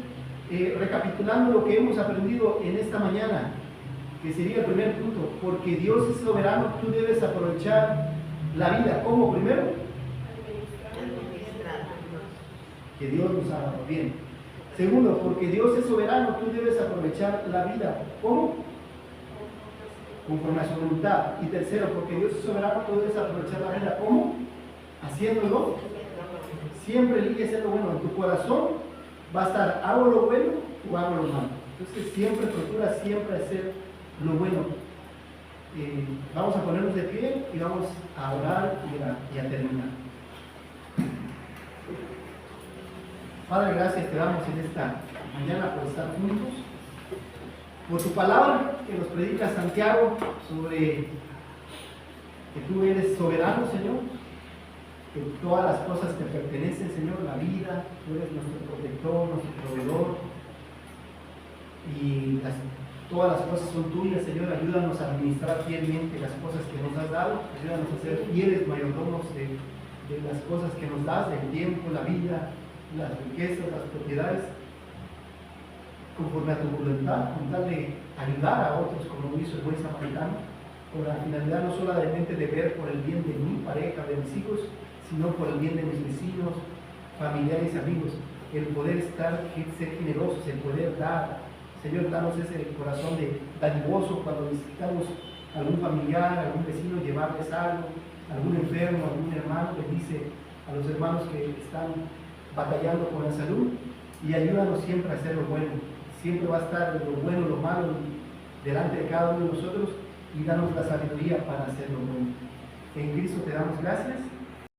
recapitulando lo que hemos aprendido en esta mañana, que sería el primer punto: porque Dios es soberano, tú debes aprovechar la vida. ¿Cómo? Primero, que Dios nos ha dado bien. Segundo, porque Dios es soberano, tú debes aprovechar la vida. ¿Cómo? Conforme a su voluntad. Y tercero, porque Dios es soberano, tú debes aprovechar la vida. ¿Cómo? Haciéndolo. Siempre elige hacer lo bueno. En tu corazón va a estar: hago lo bueno o hago lo malo. Entonces siempre procura siempre hacer lo bueno. Vamos a ponernos de pie y vamos a orar y a terminar. Padre, gracias te damos en esta mañana por estar juntos, por tu palabra que nos predica Santiago sobre que tú eres soberano, Señor, que todas las cosas te pertenecen, Señor, la vida, tú eres nuestro protector, nuestro proveedor, y todas las cosas son tuyas, Señor. Ayúdanos a administrar fielmente las cosas que nos has dado, ayúdanos a ser fieles mayordomos de las cosas que nos das, del tiempo, la vida, las riquezas, las propiedades. conforme a tu voluntad, con tal de ayudar a otros como lo hizo el buen samaritano, con la finalidad no solamente de ver por el bien de mi pareja, de mis hijos, sino por el bien de mis vecinos, familiares y amigos, el poder ser generosos, el poder dar. Señor, danos ese corazón de dadivoso cuando visitamos a algún familiar, a algún vecino, llevarles algo, algún enfermo, algún hermano. Bendice a los hermanos que están batallando con la salud y ayúdanos siempre a hacer lo bueno. Siempre va a estar lo bueno, lo malo delante de cada uno de nosotros y danos la sabiduría para hacer lo bueno. En Cristo te damos gracias.